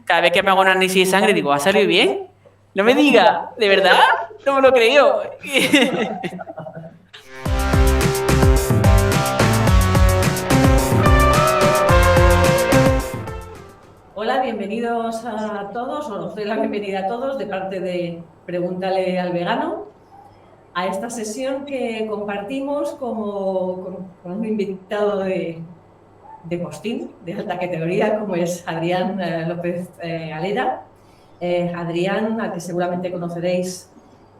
Cada vez que me hago un análisis de sangre digo, ¿ha salido bien? No me diga, ¿de verdad? No me lo creo. Hola, bienvenidos a todos, os doy la bienvenida a todos de parte de Pregúntale al Vegano, a esta sesión que compartimos con un invitado de postín, de alta categoría, como es Adrián López Alera. Adrián, al que seguramente conoceréis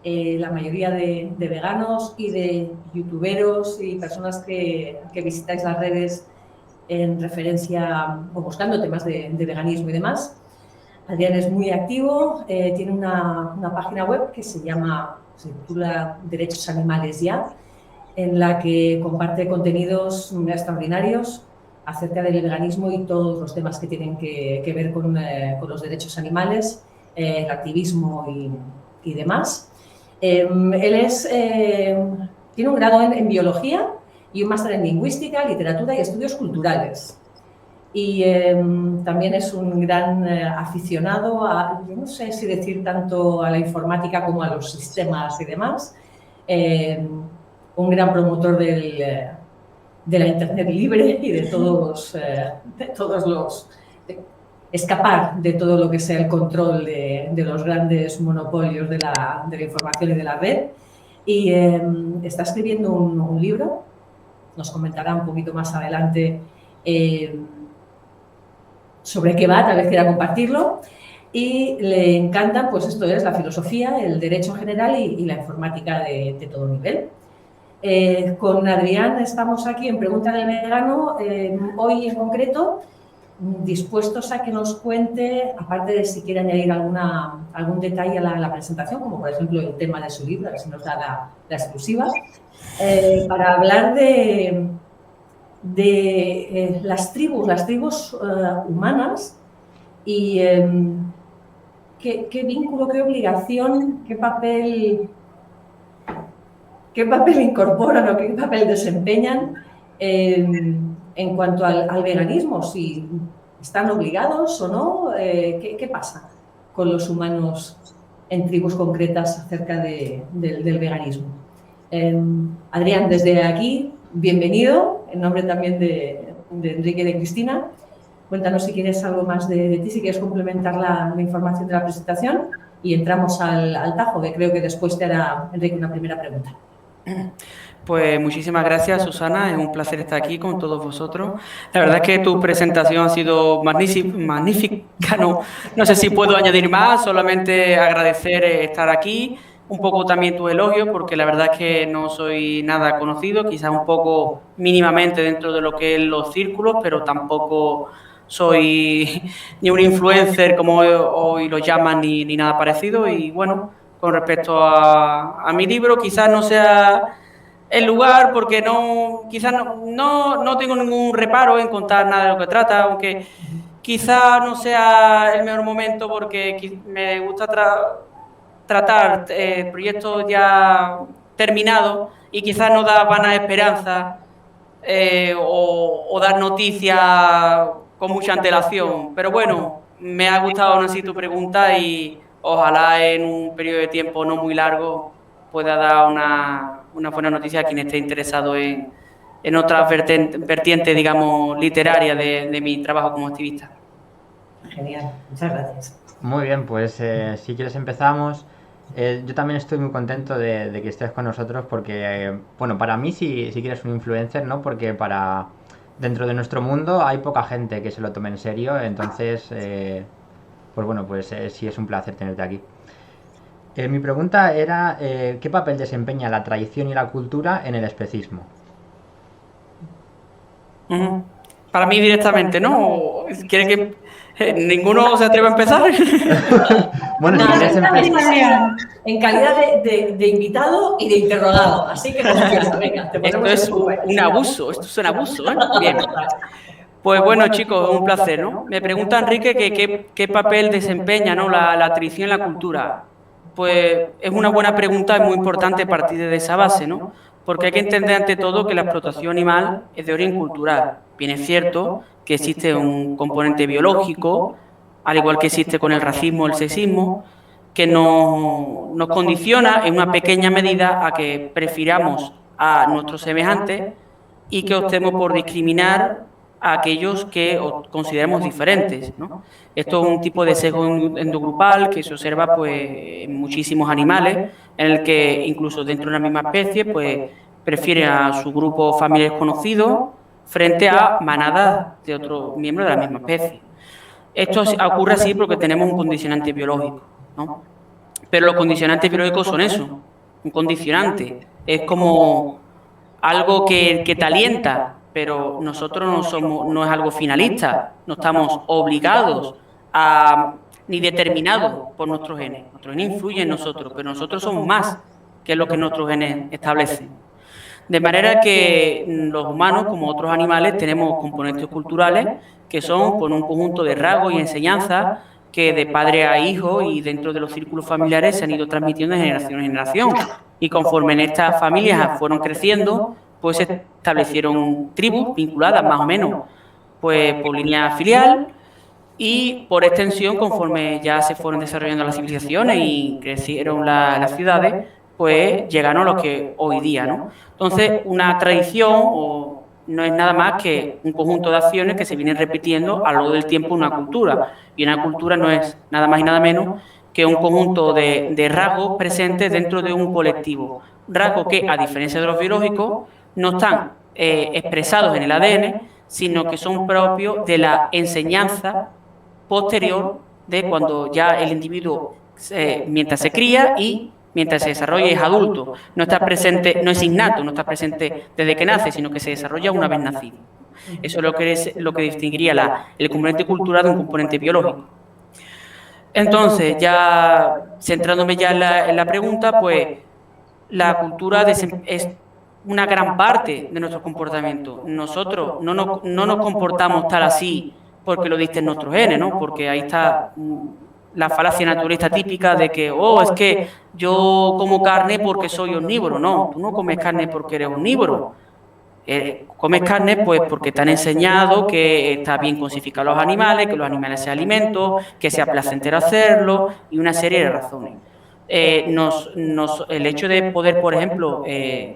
la mayoría de veganos y de youtuberos y personas que visitáis las redes en referencia o buscando temas de veganismo y demás. Adrián es muy activo, tiene una página web que se titula Derechos Animales Ya, en la que comparte contenidos extraordinarios acerca del veganismo y todos los temas que tienen que ver con los derechos animales, el activismo y demás. Tiene un grado en biología y un máster en lingüística, literatura y estudios culturales. Y también es un gran aficionado yo no sé si decir tanto a la informática como a los sistemas y demás. Un gran promotor de la Internet libre y de escapar de todo lo que sea el control de los grandes monopolios de la información y de la red. Y está escribiendo un libro, nos comentará un poquito más adelante sobre qué va, tal vez quiera compartirlo. Y le encanta, pues esto es la filosofía, el derecho general y la informática de todo nivel. Con Adrián estamos aquí en Pregunta del Vegano, hoy en concreto, dispuestos a que nos cuente, aparte de si quiere añadir algún detalle a la presentación, como por ejemplo el tema de su libro, a ver si nos da la exclusiva, para hablar de las tribus humanas y qué vínculo, qué obligación, qué papel incorporan o qué papel desempeñan en cuanto al veganismo, si están obligados o no, qué pasa con los humanos en tribus concretas acerca del veganismo. Adrián, desde aquí, bienvenido, en nombre también de Enrique y de Cristina. Cuéntanos si quieres algo más de ti, si quieres complementar la información de la presentación y entramos al tajo, que creo que después te hará Enrique una primera pregunta. Pues muchísimas gracias, Susana. Es un placer estar aquí con todos vosotros. La verdad es que tu presentación ha sido magnífica. No sé si puedo añadir más, solamente agradecer estar aquí. Un poco también tu elogio, porque la verdad es que no soy nada conocido, quizás un poco mínimamente dentro de lo que es los círculos, pero tampoco soy ni un influencer como hoy lo llaman ni nada parecido. Y bueno, con respecto a mi libro, quizás no sea el lugar porque quizás no tengo ningún reparo en contar nada de lo que trata, aunque quizás no sea el mejor momento porque me gusta tratar proyectos ya terminados y quizás no da vanas esperanzas o dar noticias con mucha antelación. Pero bueno, me ha gustado aún así tu pregunta y ojalá en un periodo de tiempo no muy largo pueda dar una buena noticia a quien esté interesado en otras vertientes, digamos, literarias de mi trabajo como activista. Genial, muchas gracias. Muy bien, pues si quieres empezamos. Yo también estoy muy contento de que estés con nosotros porque, bueno, para mí si quieres un influencer, ¿no? Porque dentro de nuestro mundo hay poca gente que se lo tome en serio, entonces, pues bueno, pues sí es un placer tenerte aquí. Mi pregunta era, ¿qué papel desempeña la tradición y la cultura en el especismo? Para mí directamente, ¿no? ¿Quiere que ninguno se atreva a empezar? Bueno, si quieres empezar. En calidad de invitado y de interrogado, así que venga, esto es un abuso, esto es un abuso, ¿eh? Bien. Pues bueno, chicos, un placer, ¿no? Me pregunta Enrique que qué papel desempeña, ¿no? la tradición y la cultura. Pues es una buena pregunta y muy importante partir de esa base, ¿no? Porque hay que entender ante todo que la explotación animal es de origen cultural. Bien es cierto que existe un componente biológico, al igual que existe con el racismo, el sexismo, que nos condiciona en una pequeña medida a que prefiramos a nuestros semejantes y que optemos por discriminar a aquellos que consideramos diferentes, ¿no? Esto es un tipo de sesgo endogrupal que se observa pues, en muchísimos animales, en el que incluso dentro de una misma especie pues, prefieren a su grupo familiar conocido frente a manadas de otros miembros de la misma especie. Esto ocurre así porque tenemos un condicionante biológico, ¿no? Pero los condicionantes biológicos son eso, un condicionante. Es como algo que te alienta, pero nosotros no es algo finalista, no estamos obligados ni determinados por nuestros genes. Nuestros genes influyen en nosotros, pero nosotros somos más que lo que nuestros genes establecen. De manera que los humanos, como otros animales, tenemos componentes culturales que son con un conjunto de rasgos y enseñanzas que de padre a hijo y dentro de los círculos familiares se han ido transmitiendo de generación en generación. Y conforme en estas familias fueron creciendo, pues se establecieron tribus vinculadas más o menos pues por línea filial y por extensión, conforme ya se fueron desarrollando las civilizaciones y crecieron las ciudades, pues llegaron a lo que hoy día, ¿no? Entonces, una tradición no es nada más que un conjunto de acciones que se vienen repitiendo a lo largo del tiempo en una cultura. Y una cultura no es nada más y nada menos que un conjunto de rasgos presentes dentro de un colectivo. Rasgos que, a diferencia de los biológicos, no están expresados en el ADN, sino que son propios de la enseñanza posterior de cuando ya el individuo, mientras se cría y mientras se desarrolla es adulto. No está presente, no es innato, no está presente desde que nace, sino que se desarrolla una vez nacido. Eso es lo que distinguiría el componente cultural de un componente biológico. Entonces, ya centrándome ya en la pregunta, pues la cultura es una gran parte de nuestro comportamiento. Nosotros no nos comportamos tal así porque lo dicten nuestros genes, ¿no? Porque ahí está la falacia naturalista típica de que, es que yo como carne porque soy omnívoro. No, tú no comes carne porque eres omnívoro. Comes carne pues porque te han enseñado que está bien cosificar los animales, que los animales sean alimentos, que sea placentero hacerlo y una serie de razones. El hecho de poder, por ejemplo,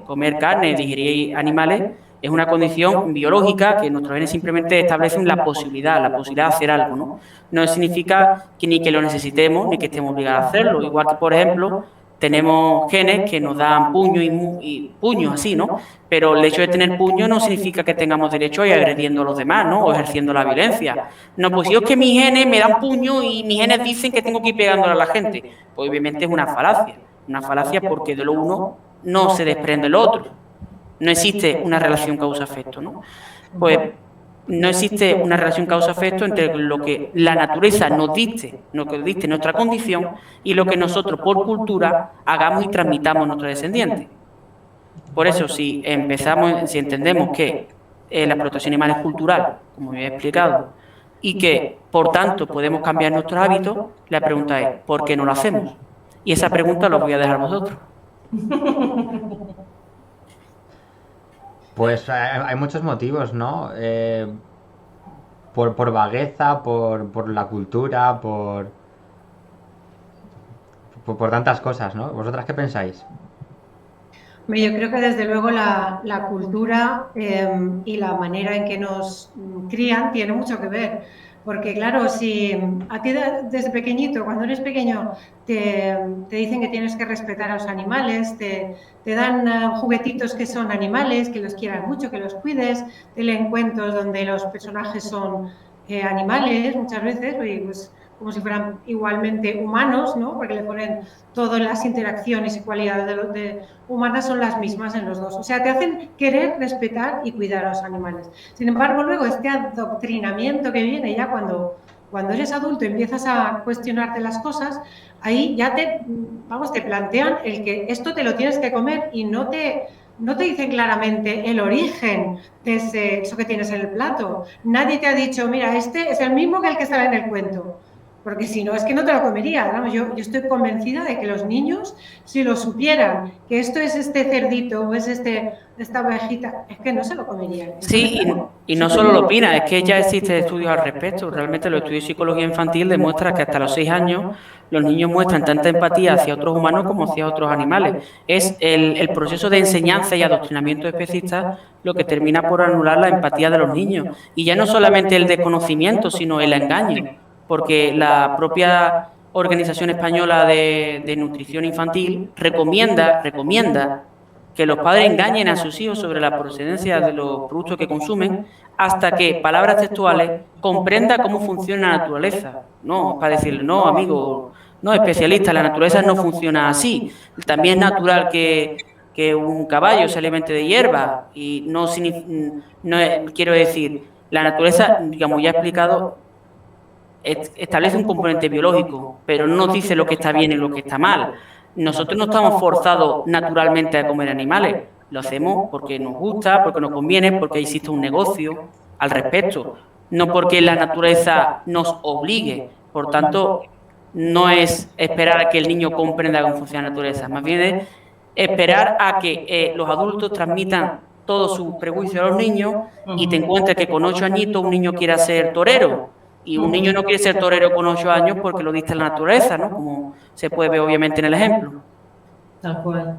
comer carne, digerir animales, es una condición biológica que nuestros genes simplemente establecen la posibilidad de hacer algo, ¿no? No significa que ni que lo necesitemos ni que estemos obligados a hacerlo. Igual que, por ejemplo, tenemos genes que nos dan puño y puños así, ¿no? Pero el hecho de tener puño no significa que tengamos derecho a ir agrediendo a los demás, ¿no? O ejerciendo la violencia. No, pues si es que mis genes me dan puño y mis genes dicen que tengo que ir pegándole a la gente. Pues obviamente es una falacia. Una falacia porque de lo uno no se desprende lo otro. No existe una relación causa-efecto, ¿no? Pues no existe una relación causa-efecto entre lo que la naturaleza nos dicte nuestra condición y lo que nosotros por cultura hagamos y transmitamos a nuestros descendientes. Por eso, si entendemos que la explotación animal es cultural, como ya he explicado, y que, por tanto, podemos cambiar nuestros hábitos, la pregunta es, ¿por qué no lo hacemos? Y esa pregunta la voy a dejar a vosotros. Pues hay muchos motivos, ¿no? Por vagueza, por la cultura, por tantas cosas, ¿no? ¿Vosotras qué pensáis? Yo creo que desde luego la cultura y la manera en que nos crían tiene mucho que ver. Porque claro, si a ti desde pequeñito, cuando eres pequeño, te dicen que tienes que respetar a los animales, te dan juguetitos que son animales, que los quieras mucho, que los cuides, te leen cuentos donde los personajes son animales muchas veces, pues, como si fueran igualmente humanos, ¿no? Porque le ponen todas las interacciones y cualidades de humanas son las mismas en los dos. O sea, te hacen querer respetar y cuidar a los animales. Sin embargo, luego este adoctrinamiento que viene ya cuando eres adulto y empiezas a cuestionarte las cosas, ahí ya te plantean el que esto te lo tienes que comer y no te dicen claramente el origen de eso que tienes en el plato. Nadie te ha dicho, mira, este es el mismo que el que estaba en el cuento. porque si no es que no te lo comerías. Vamos, yo estoy convencida de que los niños, si lo supieran, que esto es este cerdito o es esta ovejita, es que no se lo comerían. Sí, y no solo lo opina, es que ya existen estudios al respecto. Realmente los estudios de psicología infantil demuestran que hasta los 6 años los niños muestran tanta empatía hacia otros humanos como hacia otros animales. Es el proceso de enseñanza y adoctrinamiento especista lo que termina por anular la empatía de los niños. Y ya no solamente el desconocimiento, sino el engaño, porque la propia Organización Española de Nutrición Infantil recomienda que los padres engañen a sus hijos sobre la procedencia de los productos que consumen hasta que, palabras textuales, comprenda cómo funciona la naturaleza. No, para decirle, no, amigo, no, especialista, la naturaleza no funciona así. También es natural que un caballo se alimente de hierba y quiero decir, la naturaleza, digamos, ya he explicado, establece un componente biológico, pero no nos dice lo que está bien y lo que está mal. Nosotros no estamos forzados naturalmente a comer animales, lo hacemos porque nos gusta, porque nos conviene, porque existe un negocio al respecto, no porque la naturaleza nos obligue. Por tanto, no es esperar a que el niño comprenda cómo funciona la naturaleza, más bien es esperar a que los adultos transmitan todo su prejuicio a los niños y te encuentres que con 8 añitos un niño quiera ser torero. Y un niño no quiere ser torero con 8 años porque lo dicta la naturaleza, ¿no? Como se puede ver obviamente en el ejemplo. Tal cual.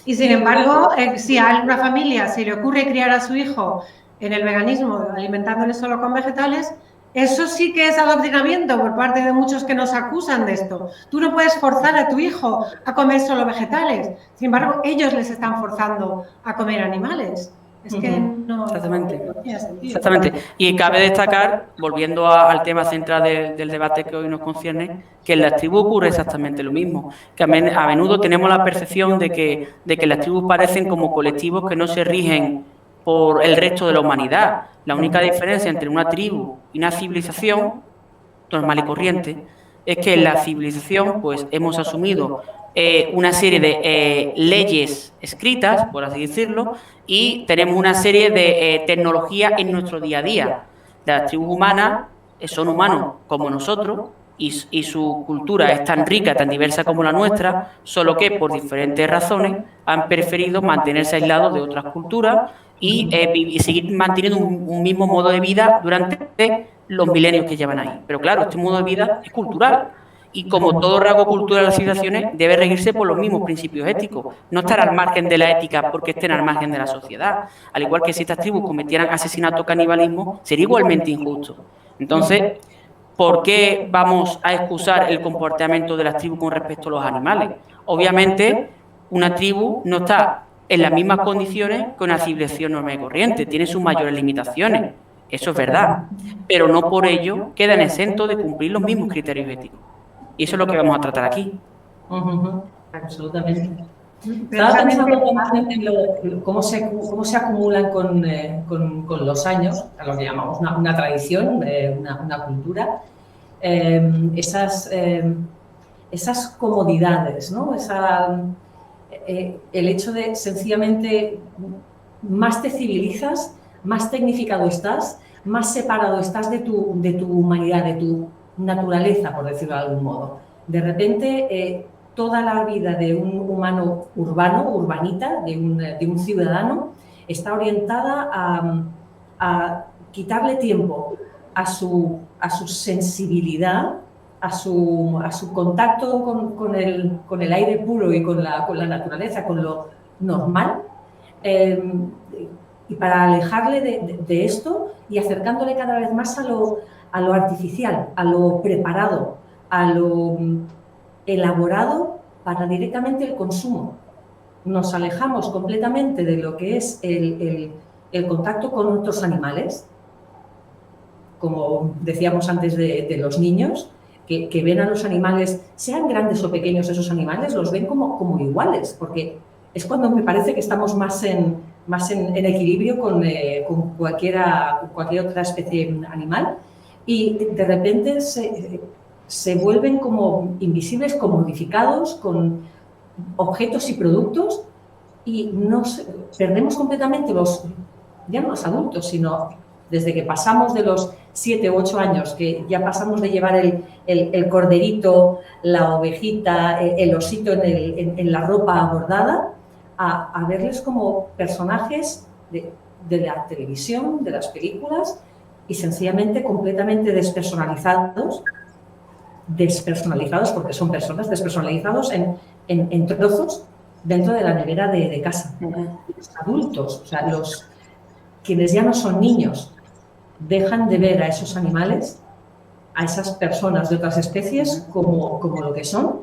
Y sin embargo, si a alguna familia se le ocurre criar a su hijo en el veganismo, alimentándole solo con vegetales, eso sí que es adoctrinamiento por parte de muchos que nos acusan de esto. Tú no puedes forzar a tu hijo a comer solo vegetales. Sin embargo, ellos les están forzando a comer animales. Es que no... Exactamente. Y cabe destacar, volviendo al tema central del debate que hoy nos concierne, que en las tribus ocurre exactamente lo mismo. Que a menudo tenemos la percepción de que las tribus parecen como colectivos que no se rigen por el resto de la humanidad. La única diferencia entre una tribu y una civilización normal y corriente es que en la civilización pues hemos asumido una serie de leyes escritas, por así decirlo, y tenemos una serie de tecnología en nuestro día a día. Las tribus humanas son humanos como nosotros y su cultura es tan rica, tan diversa como la nuestra, solo que por diferentes razones han preferido mantenerse aislados de otras culturas y seguir manteniendo un mismo modo de vida durante los milenios que llevan ahí. Pero claro, este modo de vida es cultural. Y como todo rasgo cultural de las civilizaciones, debe regirse por los mismos principios éticos, no estar al margen de la ética porque estén al margen de la sociedad. Al igual que si estas tribus cometieran asesinato o canibalismo, sería igualmente injusto. Entonces, ¿por qué vamos a excusar el comportamiento de las tribus con respecto a los animales? Obviamente, una tribu no está en las mismas condiciones que una civilización normal y corriente, tiene sus mayores limitaciones, eso es verdad, pero no por ello quedan exentos de cumplir los mismos criterios éticos. Y eso es lo que vamos a tratar aquí. Absolutamente. Estaba pensando en cómo se acumulan con los años, a lo que llamamos una tradición, una cultura, esas comodidades, ¿no? El hecho de sencillamente más te civilizas, más tecnificado estás, más separado estás de tu humanidad, de tu naturaleza, por decirlo de algún modo. De repente, toda la vida de un humano urbano, urbanita, de un ciudadano, está orientada a quitarle tiempo a su sensibilidad, a su contacto con el aire puro y con la naturaleza, con lo normal, y para alejarle de esto y acercándole cada vez más a lo artificial, a lo preparado, a lo elaborado para directamente el consumo. Nos alejamos completamente de lo que es el contacto con otros animales, como decíamos antes de los niños, que ven a los animales, sean grandes o pequeños esos animales, los ven como iguales, porque es cuando me parece que estamos más en equilibrio con cualquier otra especie animal, y de repente se vuelven como invisibles, comodificados con objetos y productos, y perdemos completamente ya no los adultos, sino desde que pasamos de los 7 u 8 años, que ya pasamos de llevar el corderito, la ovejita, el osito en la ropa bordada, a verles como personajes de la televisión, de las películas, y sencillamente completamente despersonalizados porque son personas, despersonalizados en trozos dentro de la nevera de casa. Los adultos, o sea, quienes ya no son niños, dejan de ver a esos animales, a esas personas de otras especies como lo que son,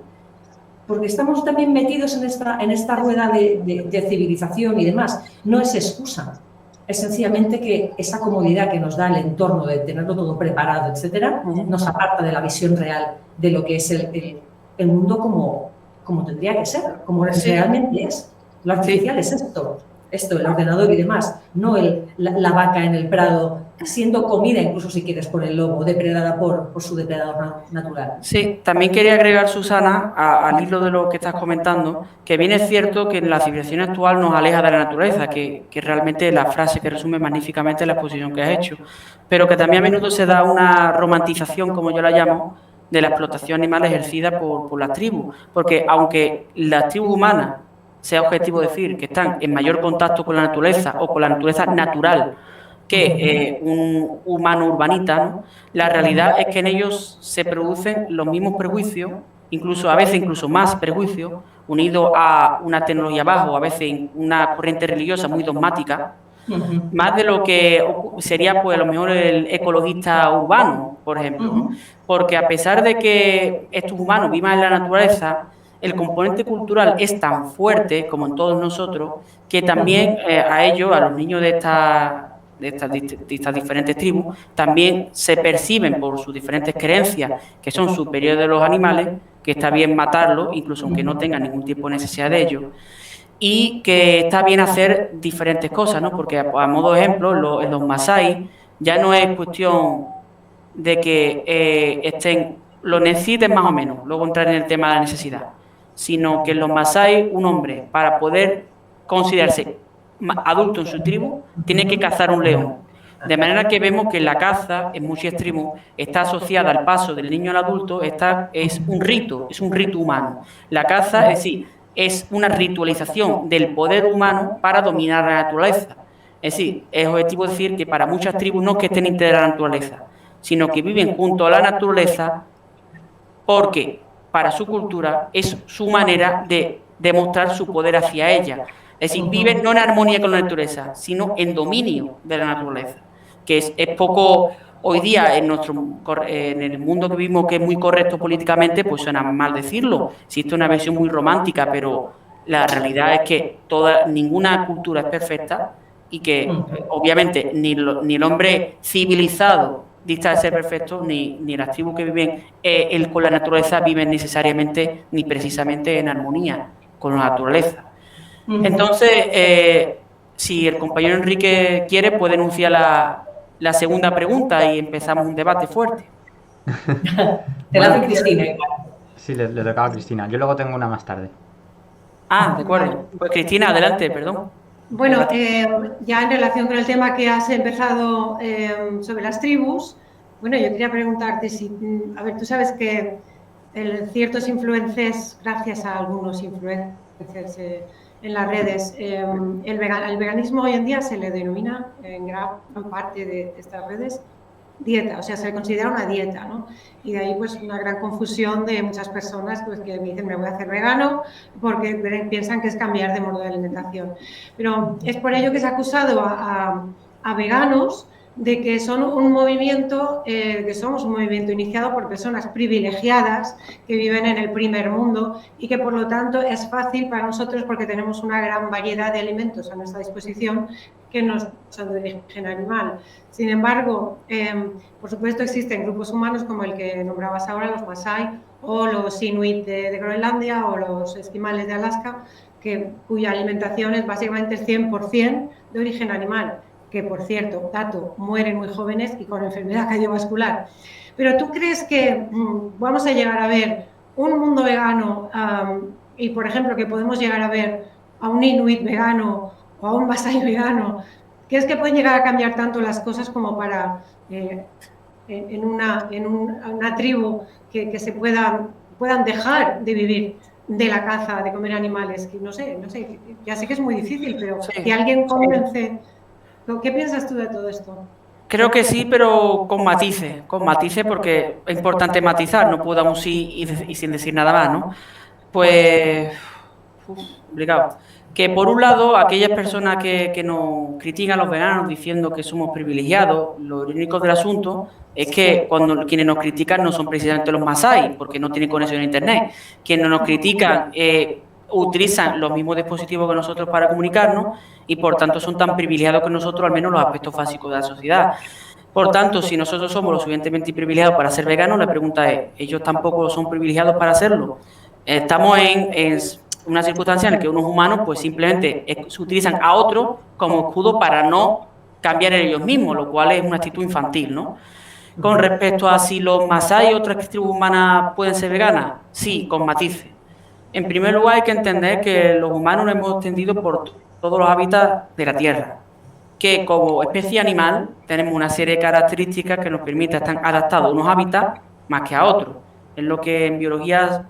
porque estamos también metidos en esta rueda de civilización y demás. No es excusa, es sencillamente que esa comodidad que nos da el entorno de tenerlo todo preparado, etcétera, nos aparta de la visión real de lo que es el mundo como tendría que ser, como realmente es. Lo artificial es esto, el ordenador y demás, no la vaca en el prado siendo comida, incluso si quieres, por el lobo, depredada por su depredador natural. Sí, también quería agregar, Susana, al hilo de lo que estás comentando, que bien es cierto que la civilización actual nos aleja de la naturaleza, que realmente la frase que resume magníficamente la exposición que has hecho, pero que también a menudo se da una romantización, como yo la llamo, de la explotación animal ejercida por las tribus, porque aunque las tribus humanas, sea objetivo decir, que están en mayor contacto con la naturaleza o con la naturaleza natural que un humano urbanita, ¿no? La realidad es que en ellos se producen los mismos prejuicios, a veces incluso más prejuicios, unidos a una tecnología bajo, a veces una corriente religiosa muy dogmática, más de lo que sería pues a lo mejor el ecologista urbano, por ejemplo, ¿no? Porque a pesar de que estos humanos vivan en la naturaleza, el componente cultural es tan fuerte, como en todos nosotros, que también a ellos, a los niños de estas diferentes tribus, también se perciben por sus diferentes creencias, que son superiores de los animales, que está bien matarlos, incluso aunque no tengan ningún tipo de necesidad de ello, y que está bien hacer diferentes cosas, ¿no? Porque a modo de ejemplo, en los masái ya no es cuestión de que lo necesiten más o menos, luego entrar en el tema de la necesidad, sino que en los masái un hombre, para poder considerarse adulto en su tribu, tiene que cazar un león. De manera que vemos que la caza, en muchas tribus, está asociada al paso del niño al adulto, es un rito humano. La caza, es decir, es una ritualización del poder humano para dominar la naturaleza. Es decir, es objetivo decir que para muchas tribus no es que estén integradas a la naturaleza, sino que viven junto a la naturaleza porque para su cultura es su manera de demostrar su poder hacia ella. Es decir, viven no en armonía con la naturaleza, sino en dominio de la naturaleza, que es poco hoy día en el mundo que vivimos, que es muy correcto políticamente, pues suena mal decirlo. Existe una versión muy romántica, pero la realidad es que ninguna cultura es perfecta y que obviamente ni el hombre civilizado dista de ser perfecto, ni las tribus que viven con la naturaleza viven necesariamente ni precisamente en armonía con la naturaleza. Entonces, si el compañero Enrique quiere, puede enunciar la segunda pregunta y empezamos un debate fuerte. Te la hace Cristina. Sí, le tocaba a Cristina. Yo luego tengo una más tarde. Ah, de acuerdo. Pues Cristina, adelante, perdón. Bueno, ya en relación con el tema que has empezado sobre las tribus, bueno, yo quería preguntarte a ver, tú sabes que ciertos influencers, gracias a algunos influencers en las redes, el veganismo hoy en día se le denomina en gran parte de estas redes dieta, o sea, se le considera una dieta, ¿no? Y de ahí pues una gran confusión de muchas personas pues, que dicen me voy a hacer vegano porque piensan que es cambiar de modo de alimentación. Pero es por ello que se ha acusado a veganos de que son un movimiento, que somos un movimiento iniciado por personas privilegiadas que viven en el primer mundo y que por lo tanto es fácil para nosotros porque tenemos una gran variedad de alimentos a nuestra disposición que no son de origen animal. Sin embargo, por supuesto existen grupos humanos como el que nombrabas ahora, los masái o los inuit de Groenlandia o los esquimales de Alaska, cuya alimentación es básicamente el 100% de origen animal, que por cierto, dato, mueren muy jóvenes y con enfermedad cardiovascular. Pero ¿tú crees que vamos a llegar a ver un mundo vegano y, por ejemplo, que podemos llegar a ver a un inuit vegano o a un masái vegano ¿Crees que pueden llegar a cambiar tanto las cosas como para en una tribu que se puedan dejar de vivir de la caza, de comer animales? Que no sé, ya sé que es muy difícil, pero Sí. que alguien convence. ¿Qué piensas tú de todo esto? Creo que sí, pero con matices, porque es importante matizar, no podamos ir y sin decir nada más, ¿no? Pues, complicado. Que por un lado, aquellas personas que nos critican a los veganos diciendo que somos privilegiados, lo irónico del asunto es que cuando quienes nos critican no son precisamente los masái, porque no tienen conexión a internet. Quienes nos critican utilizan los mismos dispositivos que nosotros para comunicarnos y por tanto son tan privilegiados que nosotros, al menos los aspectos básicos de la sociedad. Por tanto, si nosotros somos lo suficientemente privilegiados para ser veganos, la pregunta es, ¿ellos tampoco son privilegiados para hacerlo? Estamos en una circunstancia en la que unos humanos pues simplemente utilizan a otros como escudo para no cambiar en ellos mismos, lo cual es una actitud infantil, ¿no? Con respecto a si los masái y otras tribus humanas pueden ser veganas, sí, con matices. En primer lugar, hay que entender que los humanos nos hemos extendido por todos los hábitats de la Tierra, que como especie animal tenemos una serie de características que nos permiten estar adaptados a unos hábitats más que a otros. Es lo que en biología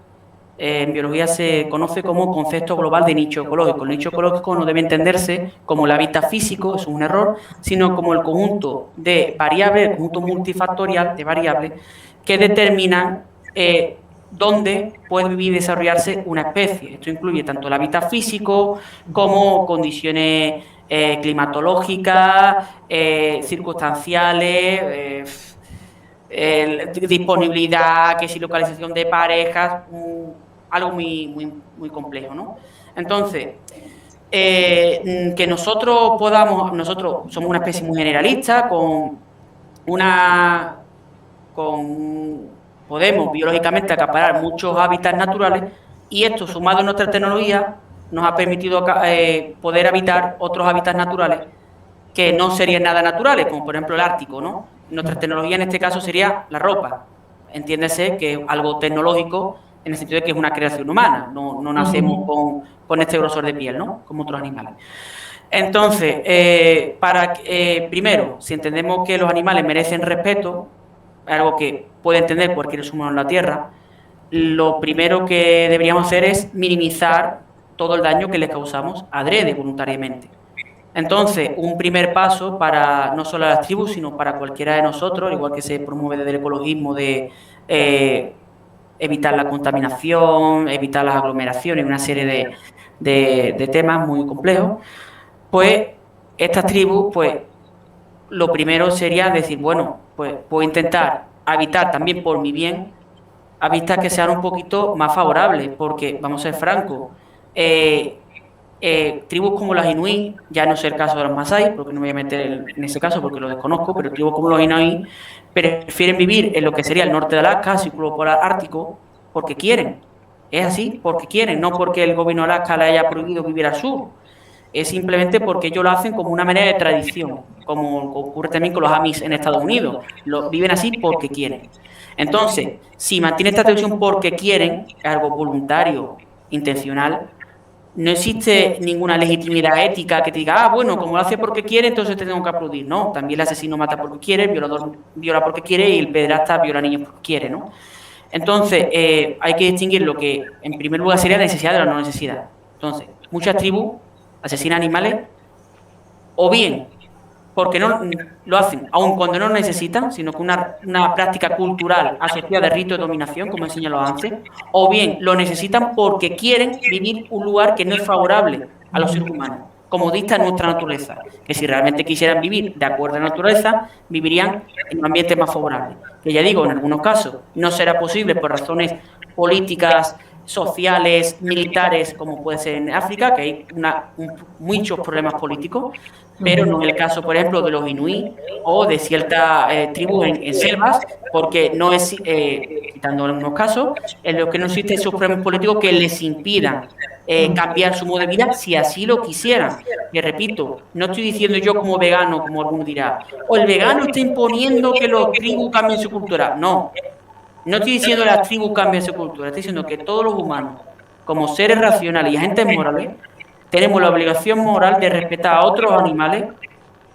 se conoce como concepto global de nicho ecológico. El nicho ecológico no debe entenderse como el hábitat físico, eso es un error, sino como el conjunto de variables, el conjunto multifactorial de variables que determinan dónde puede vivir y desarrollarse una especie. Esto incluye tanto el hábitat físico como condiciones climatológicas, circunstanciales, disponibilidad, que si localización de parejas, algo muy complejo, ¿no? Entonces, que nosotros somos una especie muy generalista, podemos biológicamente acaparar muchos hábitats naturales y esto, sumado a nuestra tecnología, nos ha permitido poder habitar otros hábitats naturales que no serían nada naturales, como por ejemplo el Ártico, ¿no? Nuestra tecnología en este caso sería la ropa. Entiéndese que es algo tecnológico en el sentido de que es una creación humana, no nacemos con este grosor de piel, ¿no? Como otros animales. Entonces, primero, si entendemos que los animales merecen respeto, algo que puede entender cualquier ser humano en la Tierra, lo primero que deberíamos hacer es minimizar todo el daño que les causamos adrede, voluntariamente. Entonces, un primer paso para no solo las tribus, sino para cualquiera de nosotros, igual que se promueve desde el ecologismo de evitar la contaminación, evitar las aglomeraciones, una serie de temas muy complejos, pues estas tribus, pues lo primero sería decir, bueno, pues puedo intentar habitar también por mi bien, hábitats que sean un poquito más favorables, porque, vamos a ser francos, tribus como los inuit, ya no es el caso de los masái, porque no me voy a meter en ese caso porque lo desconozco, pero tribus como los inuit prefieren vivir en lo que sería el norte de Alaska, círculo polar ártico, porque quieren. Es así, porque quieren, no porque el gobierno de Alaska le haya prohibido vivir al sur. Es simplemente porque ellos lo hacen como una manera de tradición, como ocurre también con los Amis en Estados Unidos. Viven así porque quieren. Entonces, si mantiene esta tradición porque quieren, algo voluntario, intencional, no existe ninguna legitimidad ética que te diga, bueno, como lo hace porque quiere, entonces te tengo que aplaudir. No, también el asesino mata porque quiere, el violador viola porque quiere y el pederasta viola niños porque quiere, ¿no? Entonces, hay que distinguir lo que, en primer lugar, sería la necesidad de la no necesidad. Entonces, muchas tribus asesinan animales, o bien porque no lo hacen, aun cuando no lo necesitan, sino que una práctica cultural asociada de rito de dominación, como he señalado antes, o bien lo necesitan porque quieren vivir un lugar que no es favorable a los seres humanos, como dicta nuestra naturaleza, que si realmente quisieran vivir de acuerdo a la naturaleza, vivirían en un ambiente más favorable. Que ya digo, en algunos casos no será posible por razones políticas, sociales, militares, como puede ser en África, que hay muchos problemas políticos, pero no es el caso, por ejemplo, de los inuit o de ciertas tribus en selvas, porque no es, quitando algunos casos, en los que no existen esos problemas políticos que les impidan cambiar su modo de vida si así lo quisieran. Y repito, no estoy diciendo yo como vegano, como alguno dirá, o el vegano está imponiendo que los tribus cambien su cultura. No. No estoy diciendo que las tribus cambien su cultura, estoy diciendo que todos los humanos, como seres racionales y agentes morales, tenemos la obligación moral de respetar a otros animales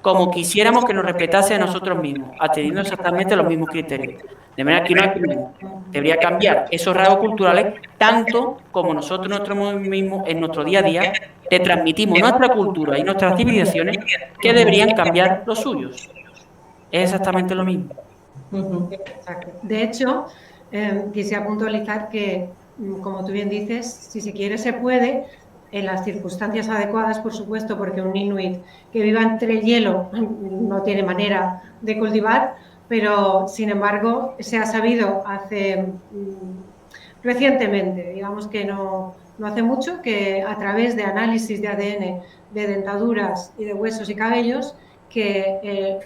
como quisiéramos que nos respetase a nosotros mismos, atendiendo exactamente los mismos criterios. De manera que no hay problema. Debería cambiar esos rasgos culturales tanto como nosotros mismos en nuestro día a día le transmitimos nuestra cultura y nuestras civilizaciones que deberían cambiar los suyos. Es exactamente lo mismo. Exacto. De hecho, quisiera puntualizar que, como tú bien dices, si se quiere se puede, en las circunstancias adecuadas, por supuesto, porque un inuit que viva entre el hielo no tiene manera de cultivar, pero sin embargo se ha sabido recientemente, digamos que no hace mucho, que a través de análisis de ADN de dentaduras y de huesos y cabellos, que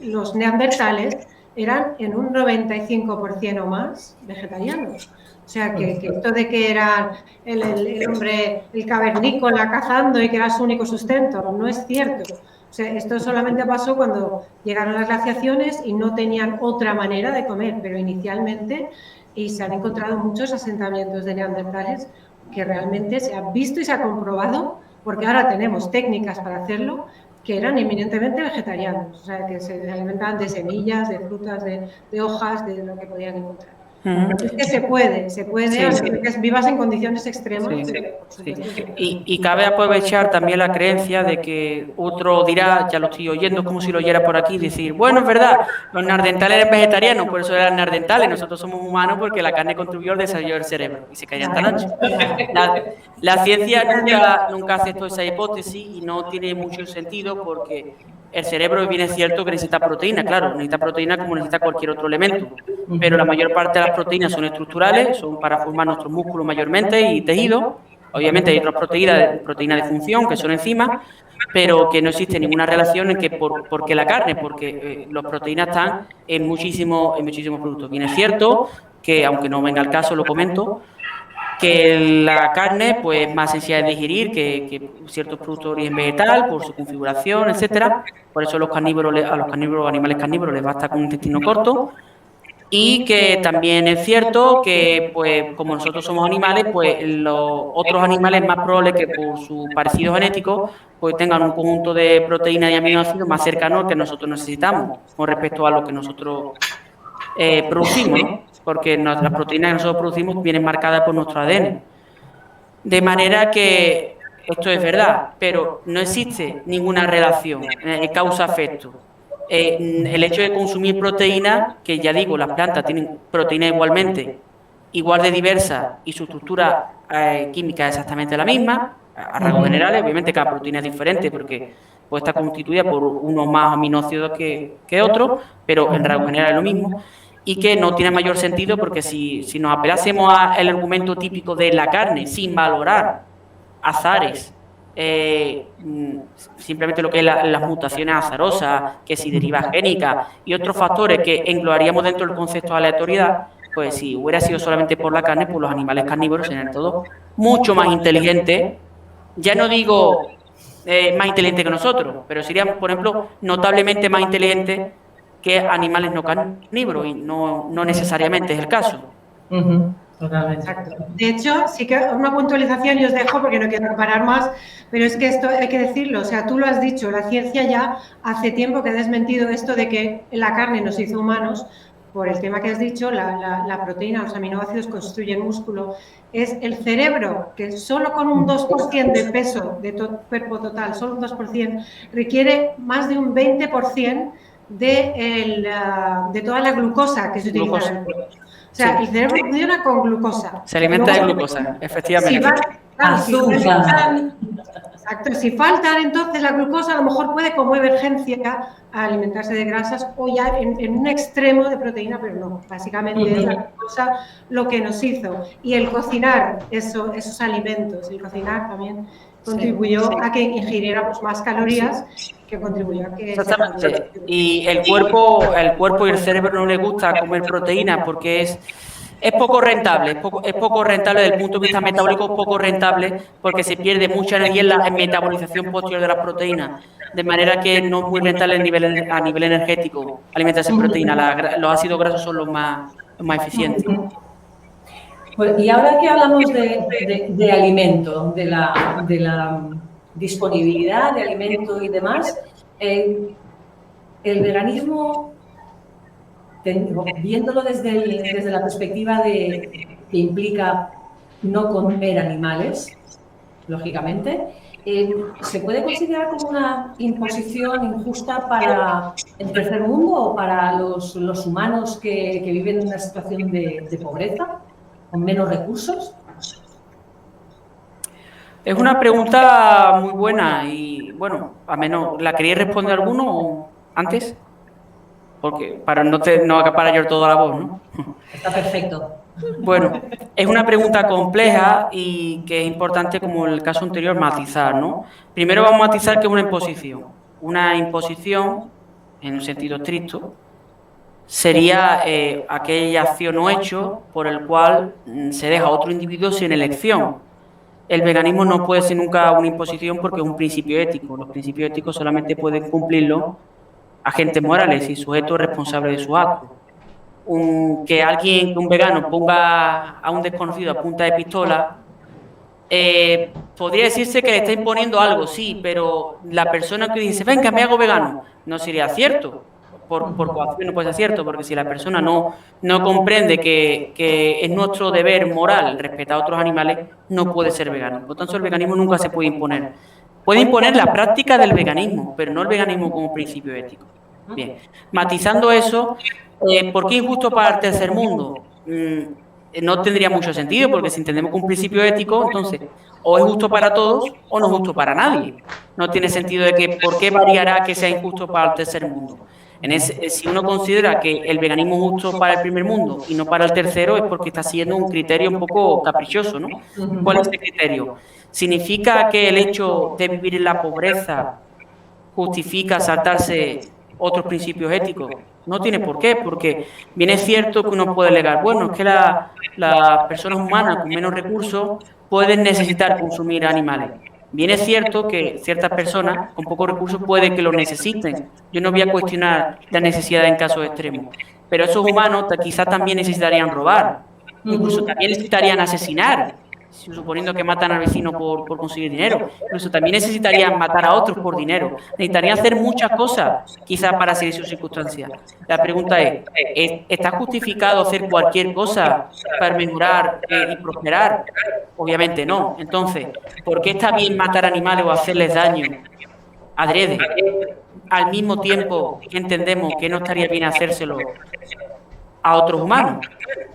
los neandertales eran en un 95% o más vegetarianos. O sea, que esto de que era el hombre, el cavernícola cazando y que era su único sustento, no es cierto. O sea, esto solamente pasó cuando llegaron las glaciaciones y no tenían otra manera de comer, pero inicialmente, y se han encontrado muchos asentamientos de neandertales que realmente se han visto y se ha comprobado, porque ahora tenemos técnicas para hacerlo, que eran eminentemente vegetarianos, o sea, que se alimentaban de semillas, de frutas, de hojas, de lo que podían encontrar. Es que se puede, Sí, que vivas en condiciones extremas. Sí, sí. Y cabe aprovechar también la creencia de que otro dirá, ya lo estoy oyendo, como si lo oyera por aquí, decir, bueno, es verdad, los neandertales eran vegetarianos, por eso eran neandertales, nosotros somos humanos porque la carne contribuyó al desarrollo del cerebro, y se caía esta noche. La ciencia nunca aceptó esa hipótesis y no tiene mucho sentido porque el cerebro, bien es cierto que necesita proteína, claro, necesita proteína como necesita cualquier otro elemento, pero la mayor parte de las proteínas son estructurales, son para formar nuestros músculos mayormente y tejidos. Obviamente hay otras proteínas de función que son enzimas, pero que no existe ninguna relación en que porque la carne, porque las proteínas están en muchísimos productos. Bien es cierto que, aunque no venga al caso, lo comento, que la carne pues es más sencilla de digerir que ciertos productos de origen vegetal por su configuración, etcétera. Por eso a los animales carnívoros les basta con un intestino corto. Y que también es cierto que, pues, como nosotros somos animales, pues los otros animales más probables que por su parecido genético, pues tengan un conjunto de proteínas y aminoácidos más cercano al que nosotros necesitamos con respecto a lo que nosotros producimos, ¿no? Porque las proteínas que nosotros producimos vienen marcadas por nuestro ADN. De manera que esto es verdad, pero no existe ninguna relación causa-efecto. El hecho de consumir proteínas, que ya digo, las plantas tienen proteínas igual de diversas y su estructura química es exactamente la misma, a rasgos generales, obviamente cada proteína es diferente porque puede estar constituida por unos más aminoácidos que otros, pero en rasgos generales es lo mismo, y que no tiene mayor sentido porque si nos apelásemos al argumento típico de la carne sin valorar azares, simplemente lo que es las mutaciones azarosas, que si deriva génica y otros factores que englobaríamos dentro del concepto de aleatoriedad, pues si hubiera sido solamente por la carne, pues los animales carnívoros serían todos mucho más inteligentes, ya no digo más inteligentes que nosotros, pero serían, por ejemplo, notablemente más inteligentes que animales no carnívoros, y no necesariamente es el caso. Totalmente. Exacto. De hecho, sí que una puntualización y os dejo porque no quiero parar más, pero es que esto hay que decirlo, o sea, tú lo has dicho, la ciencia ya hace tiempo que ha desmentido esto de que la carne nos hizo humanos, por el tema que has dicho, la proteína, los aminoácidos construyen músculo, es el cerebro, que solo con un 2% de peso de cuerpo total, solo un 2%, requiere más de un 20% de toda la glucosa que se utiliza en el cuerpo. O sea, el cerebro funciona con glucosa. Se alimenta de glucosa, efectivamente. Exacto, si faltan entonces la glucosa, a lo mejor puede como emergencia alimentarse de grasas o ya en un extremo de proteína, pero no, básicamente es la glucosa lo que nos hizo. Y el cocinar esos alimentos, el cocinar también contribuyó a que ingiriéramos más calorías, que contribuyó a que... Exactamente. Y el cuerpo y el cerebro no les gusta comer proteínas porque es poco rentable, es poco rentable desde el punto de vista metabólico, es poco rentable porque se pierde mucha energía en la metabolización posterior de las proteínas, de manera que no es muy rentable a nivel energético alimentarse en proteína. Los ácidos grasos son los más eficientes. Pues, y ahora que hablamos de alimento, de la disponibilidad de alimento y demás, El veganismo, viéndolo desde la perspectiva que implica no comer animales, lógicamente, ¿se puede considerar como una imposición injusta para el tercer mundo o para los humanos que viven en una situación de pobreza, con menos recursos? Es una pregunta muy buena y, bueno, a menos, ¿la queréis responder alguno antes? Porque para no acaparar yo toda la voz, ¿no? Está perfecto. Bueno, es una pregunta compleja y que es importante, como en el caso anterior, matizar, ¿no? Primero vamos a matizar que es una imposición. Una imposición, en un sentido estricto, sería aquella acción o hecho por el cual se deja a otro individuo sin elección. El veganismo no puede ser nunca una imposición porque es un principio ético. Los principios éticos solamente pueden cumplirlo agentes morales y sujetos responsables de su acto. Que un vegano ponga a un desconocido a punta de pistola, podría decirse que le está imponiendo algo, sí, pero la persona que dice, venga, me hago vegano, no sería cierto. Por coacción no puede ser cierto, porque si la persona no comprende que es nuestro deber moral respetar a otros animales, no puede ser vegano. Por lo tanto, el veganismo nunca se puede imponer. Puede imponer la práctica del veganismo, pero no el veganismo como principio ético. Bien, matizando eso, ¿por qué injusto para el tercer mundo? No tendría mucho sentido, porque si entendemos que un principio ético, entonces, o es justo para todos o no es justo para nadie. No tiene sentido de que, ¿por qué variará que sea injusto para el tercer mundo? Si uno considera que el veganismo es justo para el primer mundo y no para el tercero, es porque está siguiendo un criterio un poco caprichoso, ¿no? ¿Cuál es ese criterio? ¿Significa que el hecho de vivir en la pobreza justifica saltarse otros principios éticos? No tiene por qué, porque bien es cierto que uno puede alegar, bueno, es que las personas humanas con menos recursos pueden necesitar consumir animales. Bien es cierto que ciertas personas con pocos recursos puede que lo necesiten. Yo no voy a cuestionar la necesidad en casos extremos, pero esos humanos quizás también necesitarían robar, incluso también necesitarían asesinar, suponiendo que matan al vecino por conseguir dinero. Incluso también necesitarían matar a otros por dinero. Necesitarían hacer muchas cosas, quizás para seguir sus circunstancias. La pregunta es, ¿está justificado hacer cualquier cosa para mejorar y prosperar? Obviamente no. Entonces, ¿por qué está bien matar animales o hacerles daño adrede? Al mismo tiempo que entendemos que no estaría bien hacérselo a otros humanos.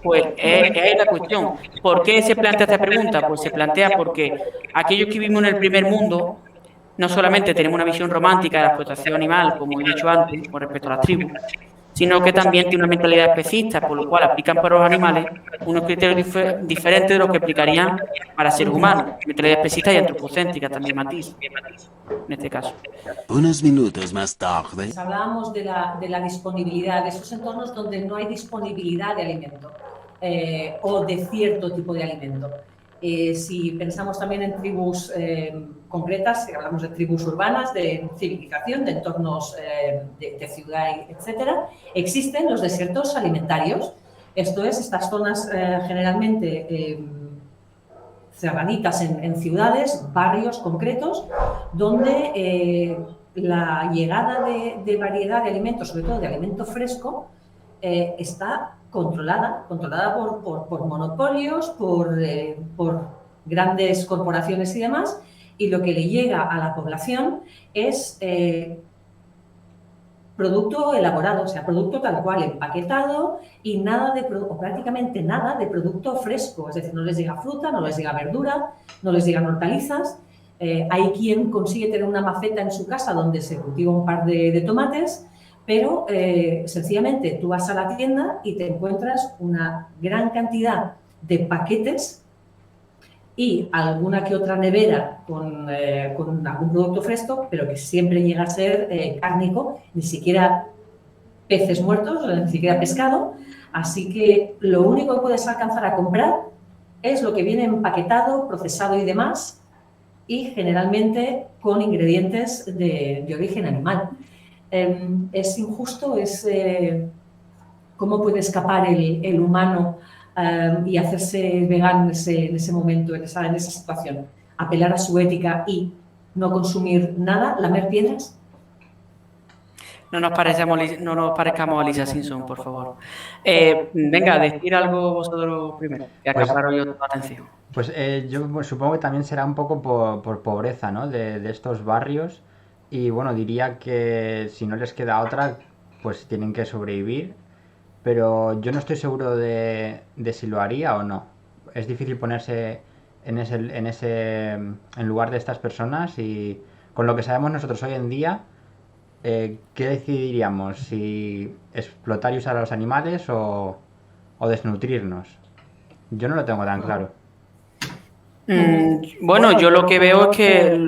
Pues es la cuestión. ¿Por qué se plantea esta pregunta? Pues se plantea porque aquellos que vivimos en el primer mundo no solamente tenemos una visión romántica de la explotación animal, como he dicho antes, con respecto a las tribus, sino que también tiene una mentalidad especista, por lo cual aplican para los animales unos criterios diferentes de los que aplicarían para seres humanos. Mentalidad especista y antropocéntrica también matiz, en este caso. Unos minutos más tarde. Hablábamos de la disponibilidad, de esos entornos donde no hay disponibilidad de alimento o de cierto tipo de alimento. Si pensamos también en tribus concretas, si hablamos de tribus urbanas, de civilización, de entornos de ciudad, etcétera, existen los desiertos alimentarios. Esto es, estas zonas generalmente serranitas en ciudades, barrios concretos, donde la llegada de variedad de alimentos, sobre todo de alimento fresco, está controlada por monopolios, por grandes corporaciones y demás, y lo que le llega a la población es producto elaborado, o sea, producto tal cual, empaquetado y o prácticamente nada de producto fresco, es decir, no les llega fruta, no les llega verdura, no les llegan hortalizas. Hay quien consigue tener una maceta en su casa donde se cultiva un par de tomates, pero sencillamente tú vas a la tienda y te encuentras una gran cantidad de paquetes y alguna que otra nevera con algún producto fresco, pero que siempre llega a ser cárnico, ni siquiera peces muertos, ni siquiera pescado. Así que lo único que puedes alcanzar a comprar es lo que viene empaquetado, procesado y demás, y generalmente con ingredientes de origen animal. Es injusto, cómo puede escapar el humano y hacerse vegano en ese momento, en esa situación. Apelar a su ética y no consumir nada, lamer piedras. no nos parezcamos a Lisa Simpson, por favor. Venga, decir algo vosotros primero, que acaparo yo tu atención. Pues yo supongo que también será un poco por pobreza, ¿no? De estos barrios. Y bueno, diría que si no les queda otra, pues tienen que sobrevivir. Pero yo no estoy seguro de si lo haría o no. Es difícil ponerse en lugar de estas personas y con lo que sabemos nosotros hoy en día, ¿qué decidiríamos? ¿Si explotar y usar a los animales o desnutrirnos? Yo no lo tengo tan claro. Bueno, yo lo que veo es que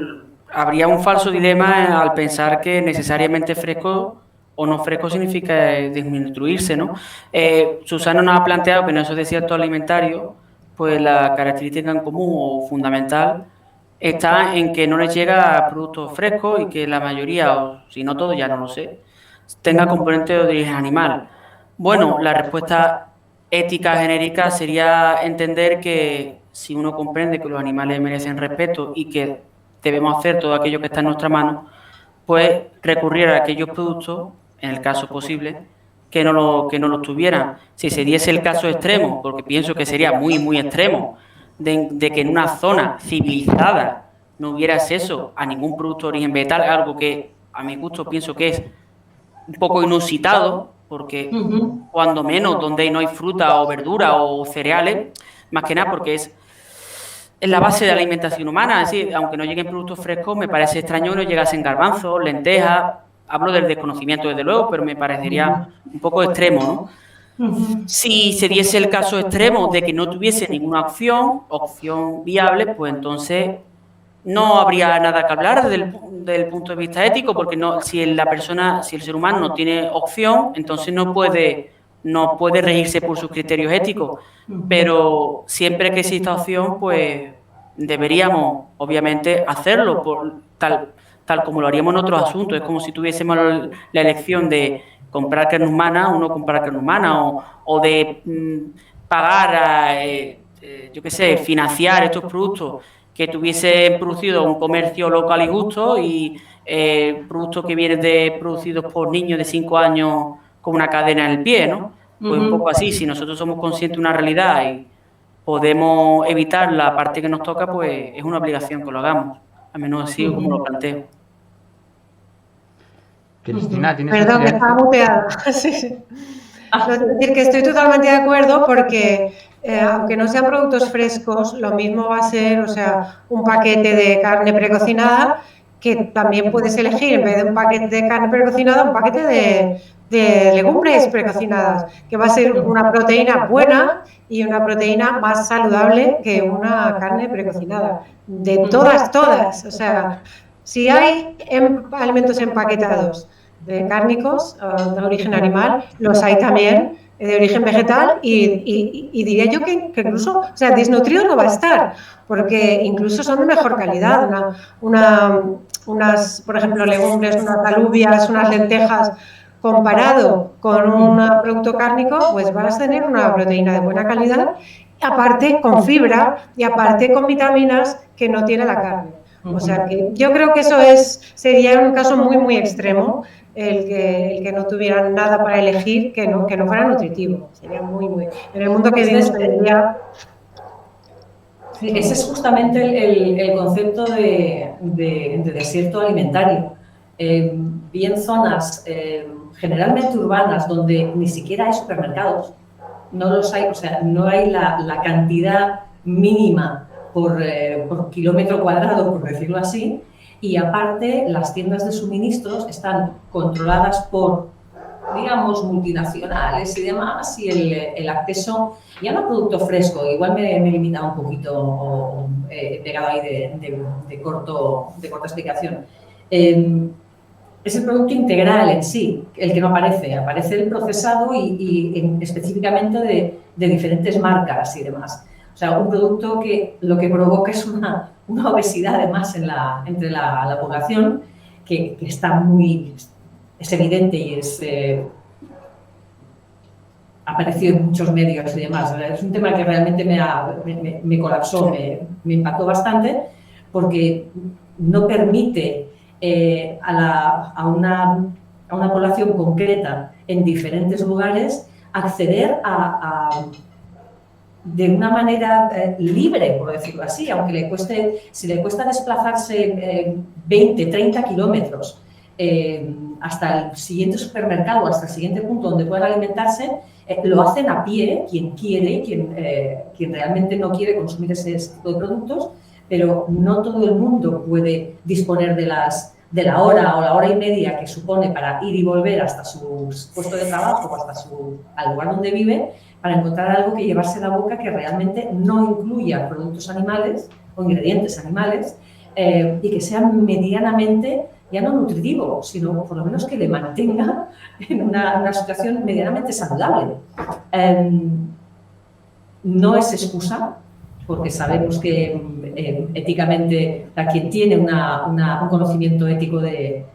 habría un falso dilema al pensar que necesariamente fresco o no fresco significa desnutrirse, ¿no? Susana nos ha planteado que en esos desiertos alimentarios, pues la característica en común o fundamental está en que no les llega productos frescos y que la mayoría, o si no todo, ya no lo sé, tenga componente de origen animal. Bueno, la respuesta ética genérica sería entender que si uno comprende que los animales merecen respeto y que debemos hacer todo aquello que está en nuestra mano, pues recurrir a aquellos productos, en el caso posible, que no lo tuvieran. Si se diese el caso extremo, porque pienso que sería muy extremo, de que en una zona civilizada no hubiera acceso a ningún producto de origen vegetal, algo que a mi gusto pienso que es un poco inusitado, porque cuando menos donde no hay fruta o verdura o cereales, más que nada porque es la base de la alimentación humana. Es decir, aunque no lleguen productos frescos, me parece extraño que no llegasen garbanzos, lentejas. Hablo del desconocimiento, desde luego, pero me parecería un poco extremo, ¿no? Si se diese el caso extremo de que no tuviese ninguna opción viable, pues entonces no habría nada que hablar desde el punto de vista ético, porque si el ser humano no tiene opción, entonces no puede regirse por sus criterios éticos. Pero siempre que exista opción, pues deberíamos, obviamente, hacerlo tal como lo haríamos en otros asuntos. Es como si tuviésemos la elección de comprar carne humana o no comprar carne humana, o de pagar, yo qué sé, financiar estos productos que tuviesen producido un comercio local y justo y productos que vienen producidos por niños de 5 años con una cadena en el pie, ¿no? Pues un poco así, si nosotros somos conscientes de una realidad y podemos evitar la parte que nos toca, pues es una obligación que lo hagamos. Al menos así como lo planteo. Cristina, ¿tienes Perdón, que estaba muteada. Sí, sí. Es decir, que estoy totalmente de acuerdo porque aunque no sean productos frescos, lo mismo va a ser, o sea, un paquete de carne precocinada que también puedes elegir, en vez de un paquete de carne precocinada, un paquete de legumbres precocinadas, que va a ser una proteína buena y una proteína más saludable que una carne precocinada. De todas. O sea, si hay alimentos empaquetados de cárnicos de origen animal, los hay también de origen vegetal y diría yo que incluso, o sea, desnutrido no va a estar, porque incluso son de mejor calidad. Unas, por ejemplo, legumbres, unas alubias, unas lentejas, comparado con un producto cárnico, pues vas a tener una proteína de buena calidad, aparte con fibra y aparte con vitaminas que no tiene la carne. O sea que yo creo que eso sería un caso muy extremo, el que no tuvieran nada para elegir que no fuera nutritivo. Sería muy en el mundo que vivimos hoy en día. Ese es justamente el concepto de desierto alimentario. Bien zonas generalmente urbanas donde ni siquiera hay supermercados, no los hay, o sea, no hay la cantidad mínima por kilómetro cuadrado, por decirlo así, y aparte las tiendas de suministros están controladas por, digamos, multinacionales y demás, y el acceso ya no a producto fresco, igual me he limitado un poquito, pegado ahí de corta explicación. Es el producto integral en sí, el que no aparece el procesado y específicamente de diferentes marcas y demás. O sea, un producto que lo que provoca es una obesidad además entre la población que está es evidente y ha aparecido en muchos medios y demás. Es un tema que realmente me colapsó, me impactó bastante porque no permite a a una población concreta en diferentes lugares, acceder de una manera libre, por decirlo así, aunque si le cuesta desplazarse 20, 30 kilómetros hasta el siguiente supermercado, hasta el siguiente punto donde puedan alimentarse, lo hacen a pie, quien quiere, quien realmente no quiere consumir ese tipo de productos, pero no todo el mundo puede disponer de la hora o la hora y media que supone para ir y volver hasta su puesto de trabajo o hasta al lugar donde vive, para encontrar algo que llevarse a la boca que realmente no incluya productos animales o ingredientes animales y que sea medianamente, ya no nutritivo, sino por lo menos que le mantenga en una situación medianamente saludable. No es excusa, porque sabemos que éticamente quien tiene un conocimiento ético de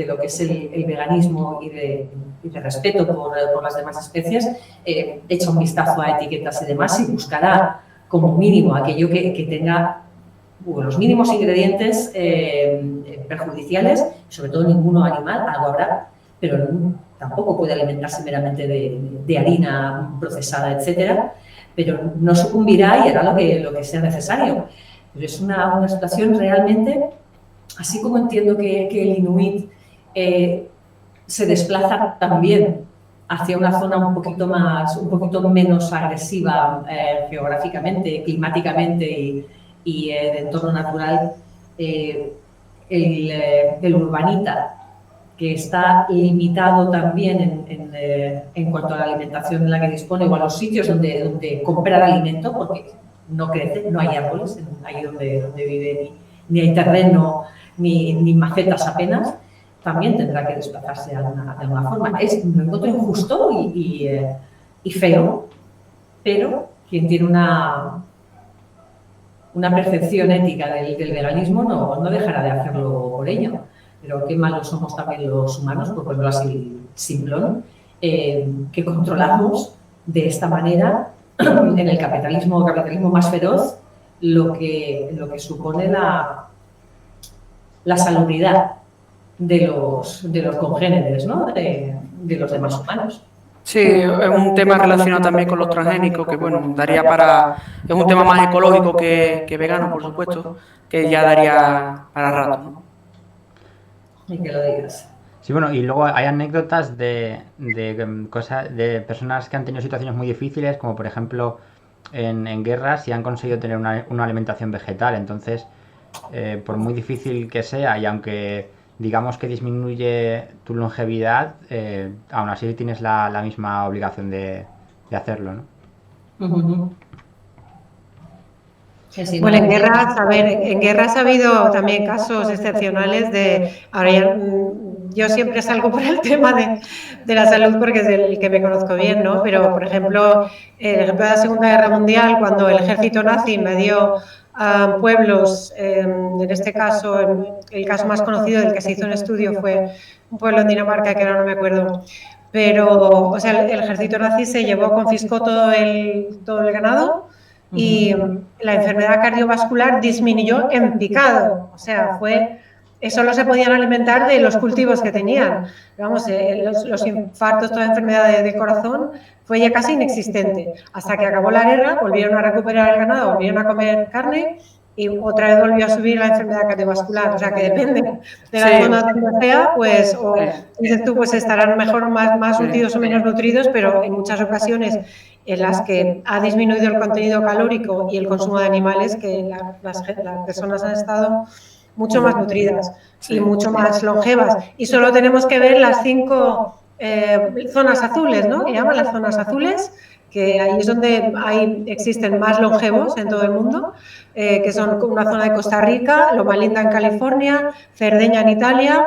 lo que es el veganismo y de respeto por las demás especies, echa un vistazo a etiquetas y demás y buscará como mínimo aquello que tenga los mínimos ingredientes perjudiciales, sobre todo ninguno animal, algo habrá, pero tampoco puede alimentarse meramente de harina procesada, etcétera, pero no sucumbirá y hará lo que sea necesario. Pero es una situación realmente, así como entiendo que el inuit se desplaza también hacia una zona un poquito menos agresiva geográficamente, climáticamente y de entorno natural, el urbanita, que está limitado también en cuanto a la alimentación en la que dispone o a los sitios donde comprar alimento, porque no crece, no hay árboles ahí donde vive, ni hay terreno, ni macetas apenas, también tendrá que desplazarse de alguna forma. Lo encuentro injusto y feo, pero quien tiene una percepción ética del veganismo no dejará de hacerlo por ello. Pero qué malos somos también los humanos, por ponerlo así simplón, que controlamos de esta manera en el capitalismo más feroz lo que supone la salubridad de los congéneres, ¿no? de los demás humanos. Sí, es un tema relacionado también con los transgénicos, que bueno, daría para... Es un tema más ecológico que vegano, por supuesto, que ya daría para rato, ¿no? Y que lo digas. Sí, bueno, y luego hay anécdotas de cosas, de personas que han tenido situaciones muy difíciles, como por ejemplo en guerras y han conseguido tener una alimentación vegetal. Entonces, por muy difícil que sea, y aunque digamos que disminuye tu longevidad, aún así tienes la misma obligación de hacerlo, ¿no? Uh-huh. Sí, bueno, en guerras ha habido también casos excepcionales ahora yo siempre salgo por el tema de la salud porque es el que me conozco bien, ¿no? Pero, por ejemplo, el ejemplo de la Segunda Guerra Mundial, cuando el ejército nazi invadió pueblos, en este caso, el caso más conocido del que se hizo un estudio fue un pueblo en Dinamarca que ahora no me acuerdo, pero, o sea, el ejército nazi confiscó todo el ganado y la enfermedad cardiovascular disminuyó en picado, o sea, solo se podían alimentar de los cultivos que tenían. Vamos, los infartos, toda enfermedad de corazón fue ya casi inexistente. Hasta que acabó la guerra, volvieron a recuperar el ganado, volvieron a comer carne y otra vez volvió a subir la enfermedad cardiovascular. O sea, que depende de la zona donde sea, pues, o dices tú, pues estarán mejor, más nutridos o menos nutridos, pero en muchas ocasiones en las que ha disminuido el contenido calórico y el consumo de animales, que las personas han estado mucho más nutridas y mucho más longevas. Y solo tenemos que ver las 5 zonas azules, ¿no? Que llaman las zonas azules, que ahí es donde existen más longevos en todo el mundo, que son una zona de Costa Rica, Loma Linda en California, Cerdeña en Italia,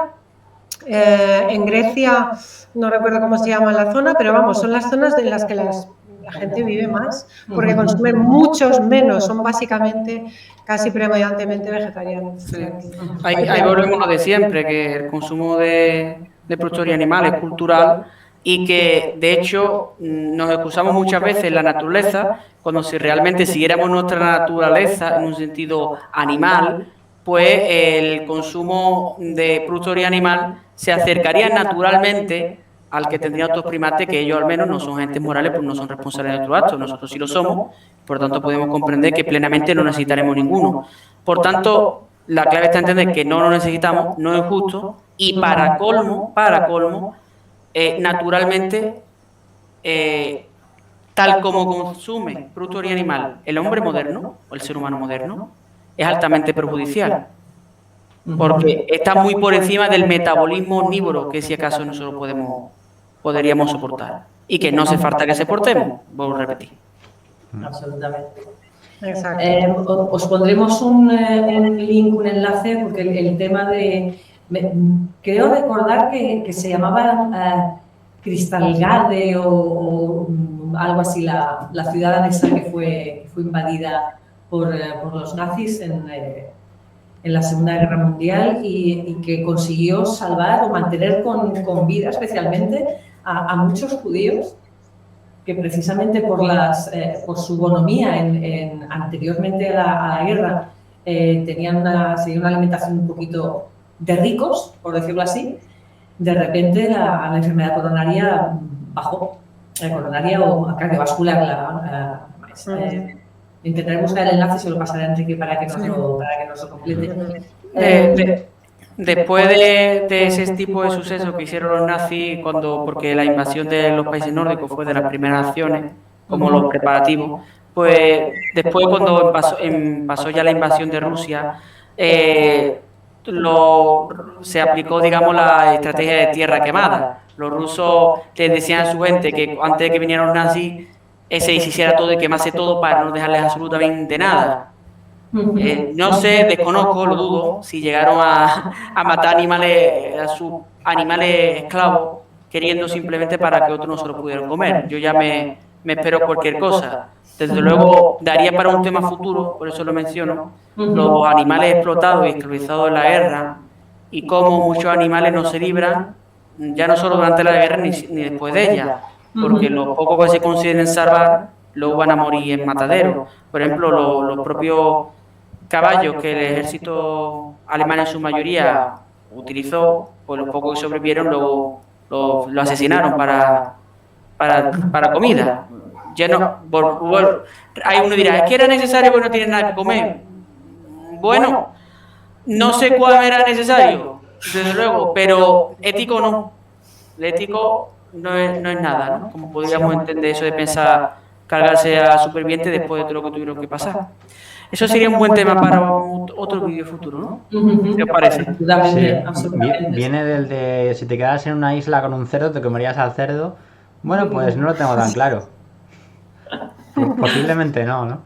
en Grecia, no recuerdo cómo se llama la zona, pero vamos, son las zonas en las que la gente vive más, porque consumen muchos menos, son básicamente casi predominantemente vegetarianos. Sí. Ahí volvemos a lo de siempre, que el consumo de productos animales es cultural y que, de hecho, nos excusamos muchas veces en la naturaleza, cuando si realmente siguiéramos nuestra naturaleza en un sentido animal, pues el consumo de producto de origen animal se acercaría naturalmente al que tendrían otros primates, que ellos al menos no son agentes morales, pues no son responsables de nuestros actos. Nosotros sí lo somos, por lo tanto podemos comprender que plenamente no necesitaremos ninguno. Por tanto, la clave está en entender que no lo necesitamos, no es justo, y para colmo, naturalmente, tal como consume producto de origen animal el hombre moderno, o el ser humano moderno, es altamente perjudicial, porque está muy por encima del metabolismo omnívoro que si acaso nosotros podríamos soportar, y que no hace falta que soportemos, vuelvo a repetir. Absolutamente. Exacto. Os pondremos un link, un enlace, porque el tema de... creo recordar que se llamaba Cristalgade o algo así, la ciudad anexa que fue invadida por los nazis en la Segunda Guerra Mundial y que consiguió salvar o mantener con vida especialmente a muchos judíos que precisamente por su bonomía anteriormente a la guerra tenían una alimentación un poquito de ricos, por decirlo así. De repente la enfermedad coronaria bajó, coronaria o cardiovascular. Intentaré buscar el enlace y se lo pasaré a Enrique para que nos lo complete. Después de ese tipo de sucesos que hicieron los nazis, porque la invasión de los países nórdicos fue de las primeras acciones, como los preparativos, pues después cuando pasó ya la invasión de Rusia, se aplicó, digamos, la estrategia de tierra quemada. Los rusos les decían a su gente que antes de que vinieran los nazis, se hiciera todo y quemase todo para no dejarles absolutamente nada. No sé, desconozco, lo dudo, si llegaron a matar a sus animales esclavos, queriendo simplemente para que otros no se lo pudieran comer. Yo ya me espero cualquier cosa. Desde luego, daría para un tema futuro, por eso lo menciono, los animales explotados y esclavizados en la guerra, y cómo muchos animales no se libran, ya no solo durante la guerra ni después de ella, porque los pocos que se consideren salvar, luego van a morir en matadero. Por ejemplo, los propios caballos que el ejército alemán en su mayoría utilizó, pues los pocos que sobrevivieron luego lo asesinaron para comida. Ya no, hay uno dirá, es que era necesario porque no tienen nada que comer. Bueno, no sé cuál era necesario, desde luego, pero ético no. El ético no es nada, ¿no? Como podríamos entender eso de pensar cargarse a supervivientes después de todo lo que tuvieron que pasar. Eso sería un buen tema para otro vídeo futuro, ¿no? ¿Qué os parece? Sí. Viene del de si te quedas en una isla con un cerdo, te comerías al cerdo. Bueno, pues no lo tengo tan claro. Posiblemente no.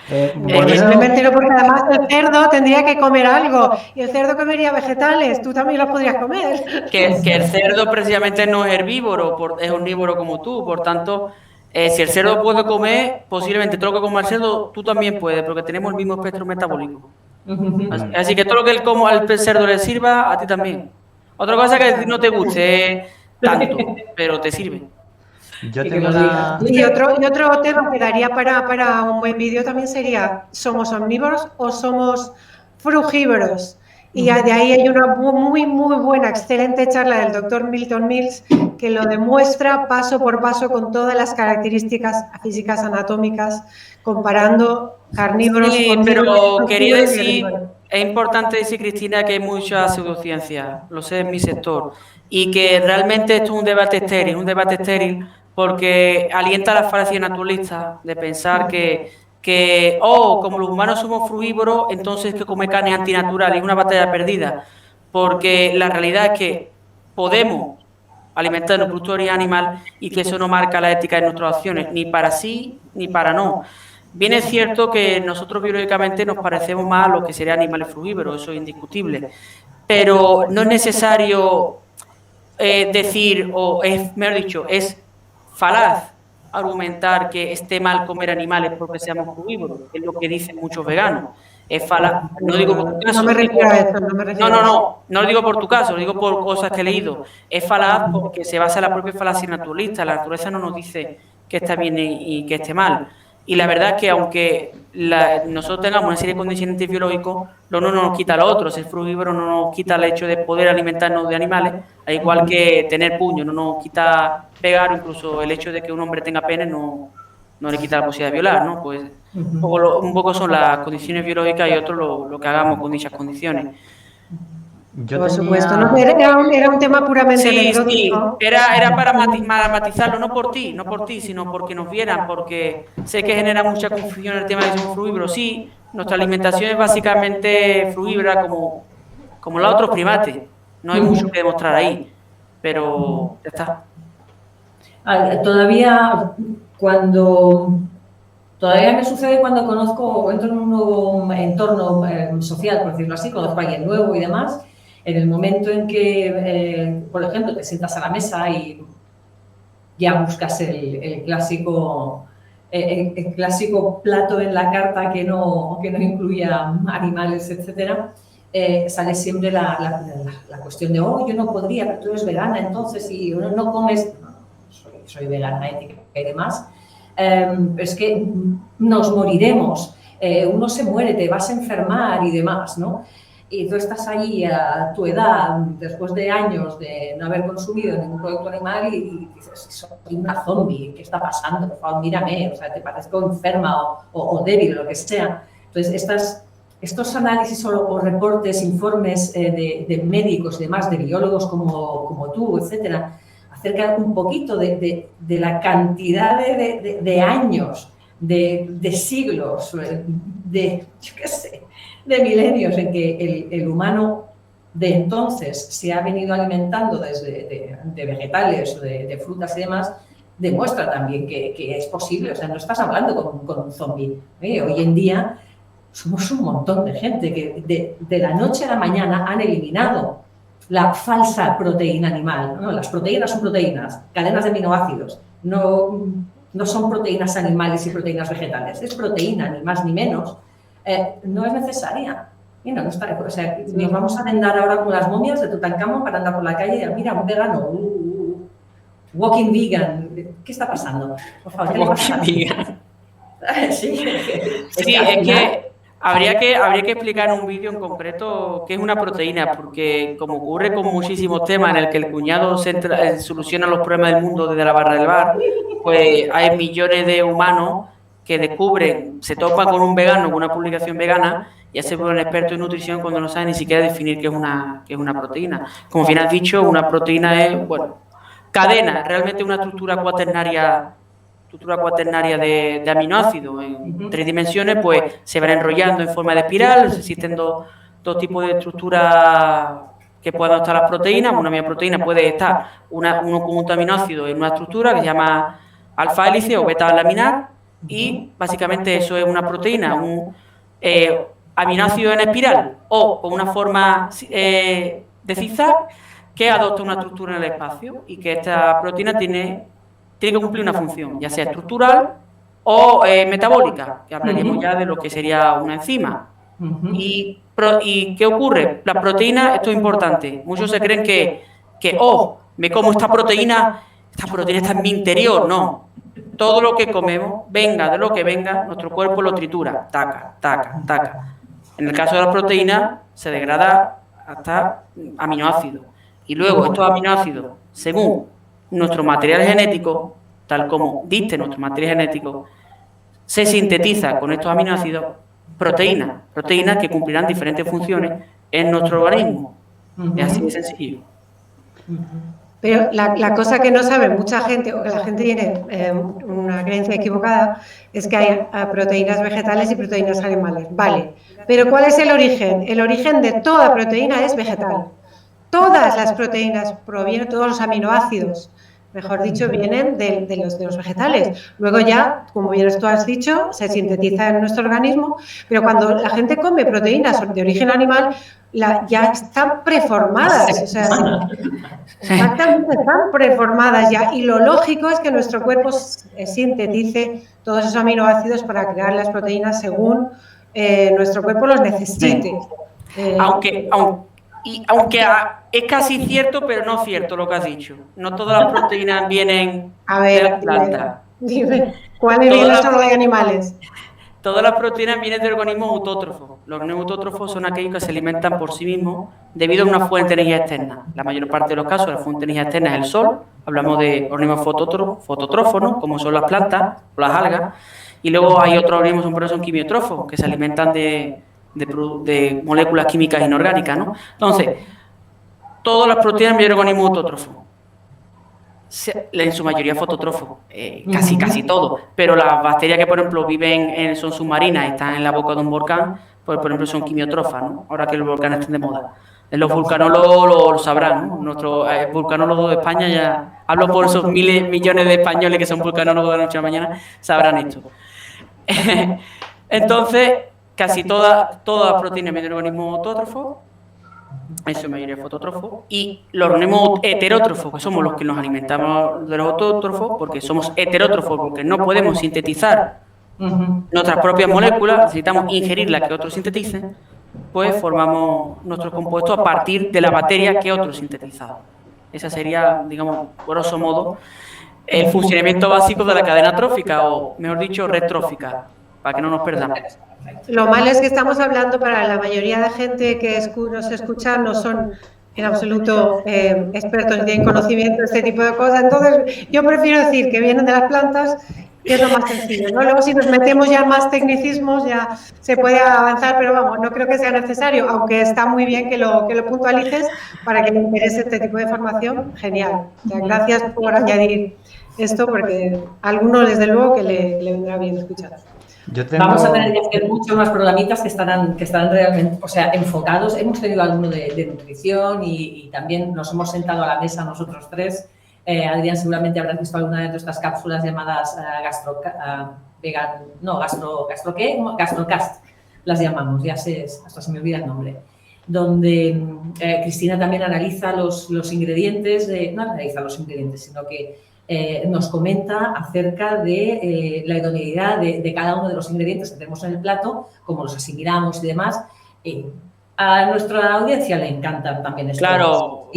Posiblemente no, porque además el cerdo tendría que comer algo y el cerdo comería vegetales, tú también los podrías comer. Que el cerdo precisamente no es herbívoro, es omnívoro como tú, por tanto, si el cerdo puede comer, posiblemente todo lo que coma el cerdo, tú también puedes, porque tenemos el mismo espectro metabólico. Así que todo lo que al cerdo le sirva, a ti también. Otra cosa que no te guste tanto, pero te sirve. Yo tengo una... Y otro tema que daría para un buen vídeo también sería, ¿somos omnívoros o somos frugívoros? Y de ahí hay una muy buena, excelente charla del doctor Milton Mills que lo demuestra paso por paso con todas las características físicas anatómicas, comparando carnívoros con pero quería decir, es importante decir, Cristina, que hay mucha pseudociencia, lo sé en mi sector, y que realmente esto es un debate estéril, porque alienta a la falacia naturalista de pensar que como los humanos somos frugívoros, entonces que comer carne es antinatural, y es una batalla perdida, porque la realidad es que podemos alimentarnos productos de origen animal y que eso no marca la ética de nuestras acciones, ni para sí ni para no. Bien es cierto que nosotros biológicamente nos parecemos más a lo que serían animales frugívoros, eso es indiscutible, pero no es necesario decir, o es, mejor dicho, es falaz argumentar que esté mal comer animales porque seamos frugívoros, que es lo que dicen muchos veganos. Es falaz, no digo por tu caso. No me refiero a eso, no lo digo por tu caso, lo digo por cosas que he leído. Es falaz porque se basa en la propia falacia naturalista. La naturaleza no nos dice que está bien y que esté mal. Y la verdad es que aunque nosotros tengamos una serie de condicionantes biológicos, lo uno no nos quita lo otro. Ser frugívoro no nos quita el hecho de poder alimentarnos de animales, al igual que tener puño, no nos quita pegar, incluso el hecho de que un hombre tenga pene no le quita la posibilidad de violar, ¿no? Pues un poco son las condiciones biológicas y otro lo que hagamos con dichas condiciones. Por supuesto, no, era un tema puramente anecdótico. Era para matizarlo, no por ti, sino porque nos vieran, porque sé que genera mucha confusión el tema de que somos frugívoros. Sí, nuestra alimentación es básicamente frugívora como los otros primates. No hay mucho que demostrar ahí, pero ya está. Todavía me sucede cuando entro en un nuevo entorno social, por decirlo así, conozco a alguien nuevo y demás. En el momento en que, por ejemplo, te sientas a la mesa y ya buscas el clásico plato en la carta que no incluya animales, etcétera, sale siempre la cuestión de, yo no podría, pero tú eres vegana, entonces, y no comes... No, soy vegana, ética y demás. Es que nos moriremos, uno se muere, te vas a enfermar y demás, ¿no? Y tú estás ahí a tu edad, después de años de no haber consumido ningún producto animal y dices, soy una zombie, ¿qué está pasando? Por favor, mírame, o sea, te parezco enferma o débil, lo que sea. Entonces, estos análisis o reportes, informes de médicos y demás, de biólogos como tú, etcétera, acerca un poquito de la cantidad de años, de siglos, yo qué sé, de milenios en que el humano de entonces se ha venido alimentando desde de vegetales, de frutas y demás, demuestra también que es posible. O sea, no estás hablando con un zombie. Hoy en día somos un montón de gente que de la noche a la mañana han eliminado la falsa proteína animal, ¿no? Las proteínas son proteínas, cadenas de aminoácidos, no son proteínas animales y proteínas vegetales, es proteína, ni más ni menos. No es necesaria. Mira, no está, o sea, nos vamos a vendar ahora como las momias de Tutankamón para andar por la calle y mira, un vegano, walking vegan, ¿qué está pasando? Por favor, ¿qué le pasa? Walking vegan. Sí, es que habría que explicar en un vídeo en concreto qué es una proteína, porque como ocurre con muchísimos temas en el que el cuñado soluciona los problemas del mundo desde la barra del bar, pues hay millones de humanos que descubren, se topan con un vegano, con una publicación vegana, y ya se vuelven expertos en nutrición cuando no saben ni siquiera definir qué es una proteína. Como bien has dicho, una proteína es, cadena, realmente una estructura cuaternaria de aminoácidos en 3 dimensiones, pues se van enrollando en forma de espiral. Existen dos tipos de estructuras que pueden estar las proteínas. Una proteína puede estar un conjunto de aminoácidos en una estructura que se llama alfa hélice o beta laminar, y básicamente eso es una proteína, un aminoácido en espiral o con una forma de zigzag que adopta una estructura en el espacio, y que esta proteína tiene que cumplir una función, ya sea estructural o metabólica, que hablaríamos ya de lo que sería una enzima. ¿Y qué ocurre? Las proteínas, esto es importante, muchos se creen que me como esta proteína está en mi interior. No, todo lo que comemos, venga de lo que venga, nuestro cuerpo lo tritura, taca, taca, taca. En el caso de las proteínas, se degrada hasta aminoácidos, y luego estos aminoácidos, según nuestro material genético, tal como diste nuestro material genético, se sintetiza con estos aminoácidos proteínas que cumplirán diferentes funciones en nuestro organismo. Es así de sencillo. Pero la cosa que no sabe mucha gente, o que la gente tiene una creencia equivocada, es que hay proteínas vegetales y proteínas animales. Vale, pero ¿cuál es el origen? El origen de toda proteína es vegetal. Todas las proteínas provienen, todos los aminoácidos, mejor dicho, vienen de los vegetales. Luego ya, como bien tú has dicho, se sintetiza en nuestro organismo, pero cuando la gente come proteínas de origen animal, ya están preformadas, o sea, exactamente, están preformadas ya, y lo lógico es que nuestro cuerpo sintetice todos esos aminoácidos para crear las proteínas según nuestro cuerpo los necesite. Aunque es casi cierto, pero no cierto lo que has dicho. No todas las proteínas vienen de la planta. Dime. ¿Cuál es el solo de animales? Todas las proteínas vienen de organismos autótrofos. Los organismos autótrofos son aquellos que se alimentan por sí mismos debido a una fuente de energía externa. La mayor parte de los casos, la fuente de energía externa es el sol. Hablamos de organismos fotótrofos, como son las plantas o las algas. Y luego hay otros organismos, por ejemplo, son quimiotrófos, que se alimentan de moléculas químicas inorgánicas, ¿no? Entonces, todas las proteínas vienen de organismos autótrofos. En su mayoría fotótrofos, casi todo, pero las bacterias que por ejemplo son submarinas y están en la boca de un volcán, pues por ejemplo son quimiotrófas, ¿no? Ahora que los volcanes están de moda. Los vulcanólogos lo sabrán, ¿no? Nuestros vulcanólogos de España, ya hablo por esos miles, millones de españoles que son vulcanólogos de la noche a la mañana, sabrán esto. Entonces, casi todas las proteínas vienen de organismos autótrofos, en su mayoría fotótrofos, y los organismos heterótrofos, que somos los que nos alimentamos de los autótrofos, porque somos heterótrofos, porque no podemos sintetizar nuestras propias moléculas, necesitamos ingerir las que otros sinteticen, pues formamos nuestros compuestos a partir de la materia que otros sintetizan. Esa sería, digamos, grosso modo, el funcionamiento básico de la cadena trófica, o mejor dicho, red trófica, para que no nos perdamos. Lo malo es que estamos hablando para la mayoría de gente que nos escucha, no son en absoluto expertos ni tienen conocimiento de este tipo de cosas. Entonces, yo prefiero decir que vienen de las plantas, que es lo más sencillo, ¿no? Luego, si nos metemos ya en más tecnicismos, ya se puede avanzar, pero vamos, no creo que sea necesario, aunque está muy bien que lo puntualices para que le interese este tipo de información. Genial. O sea, gracias por añadir esto, porque a algunos, desde luego, que le vendrá bien escuchar. Vamos a tener que hacer muchos más programitas que estarán realmente, o sea, enfocados. Hemos tenido alguno de nutrición y también nos hemos sentado a la mesa nosotros tres. Adrián, seguramente habrás visto alguna de nuestras cápsulas llamadas Gastrocast, las llamamos, hasta se me olvida el nombre, donde Cristina también analiza los ingredientes, no analiza los ingredientes, sino que nos comenta acerca de la idoneidad de cada uno de los ingredientes que tenemos en el plato, cómo los asimilamos y demás. A nuestra audiencia le encantan también estos. Claro.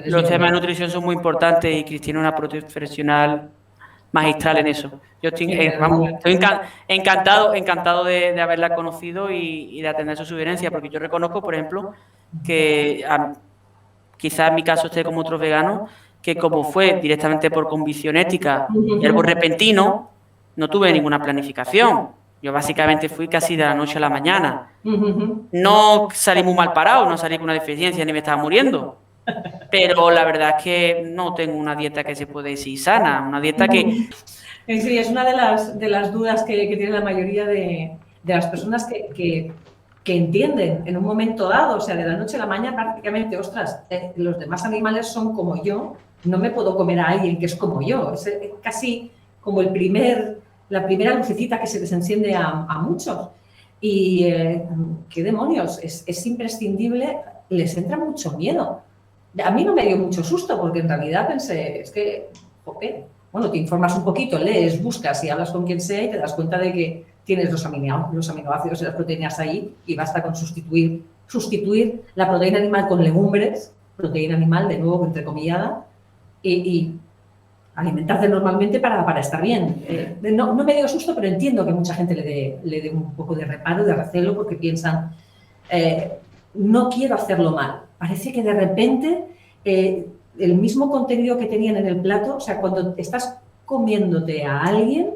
Los temas de nutrición son muy importantes y Cristina es una profesional magistral en eso. Yo estoy encantado de haberla conocido y de atender su sugerencia, porque yo reconozco, por ejemplo, que quizás en mi caso esté como otros veganos, que como fue directamente por convicción ética y algo repentino, no tuve ninguna planificación. Yo básicamente fui casi de la noche a la mañana. No salí muy mal parado, no salí con una deficiencia ni me estaba muriendo. Pero la verdad es que no tengo una dieta que se puede decir sana, una dieta que... Sí, es una de las dudas que tiene la mayoría de las personas que entienden en un momento dado, o sea, de la noche a la mañana prácticamente, ostras, los demás animales son como yo, no me puedo comer a alguien que es como yo. Es casi como la primera lucecita que se les enciende a muchos. Y, ¿qué demonios? Es imprescindible, les entra mucho miedo. A mí no me dio mucho susto, porque en realidad pensé, es que, bueno, te informas un poquito, lees, buscas y hablas con quien sea y te das cuenta de que tienes los aminoácidos y las proteínas ahí y basta con sustituir la proteína animal con legumbres, proteína animal, de nuevo, entrecomillada, y alimentarte normalmente para estar bien. No me dio susto, pero entiendo que mucha gente le dé un poco de reparo, de recelo, porque piensan, no quiero hacerlo mal. Parece que de repente el mismo contenido que tenían en el plato, o sea, cuando estás comiéndote a alguien,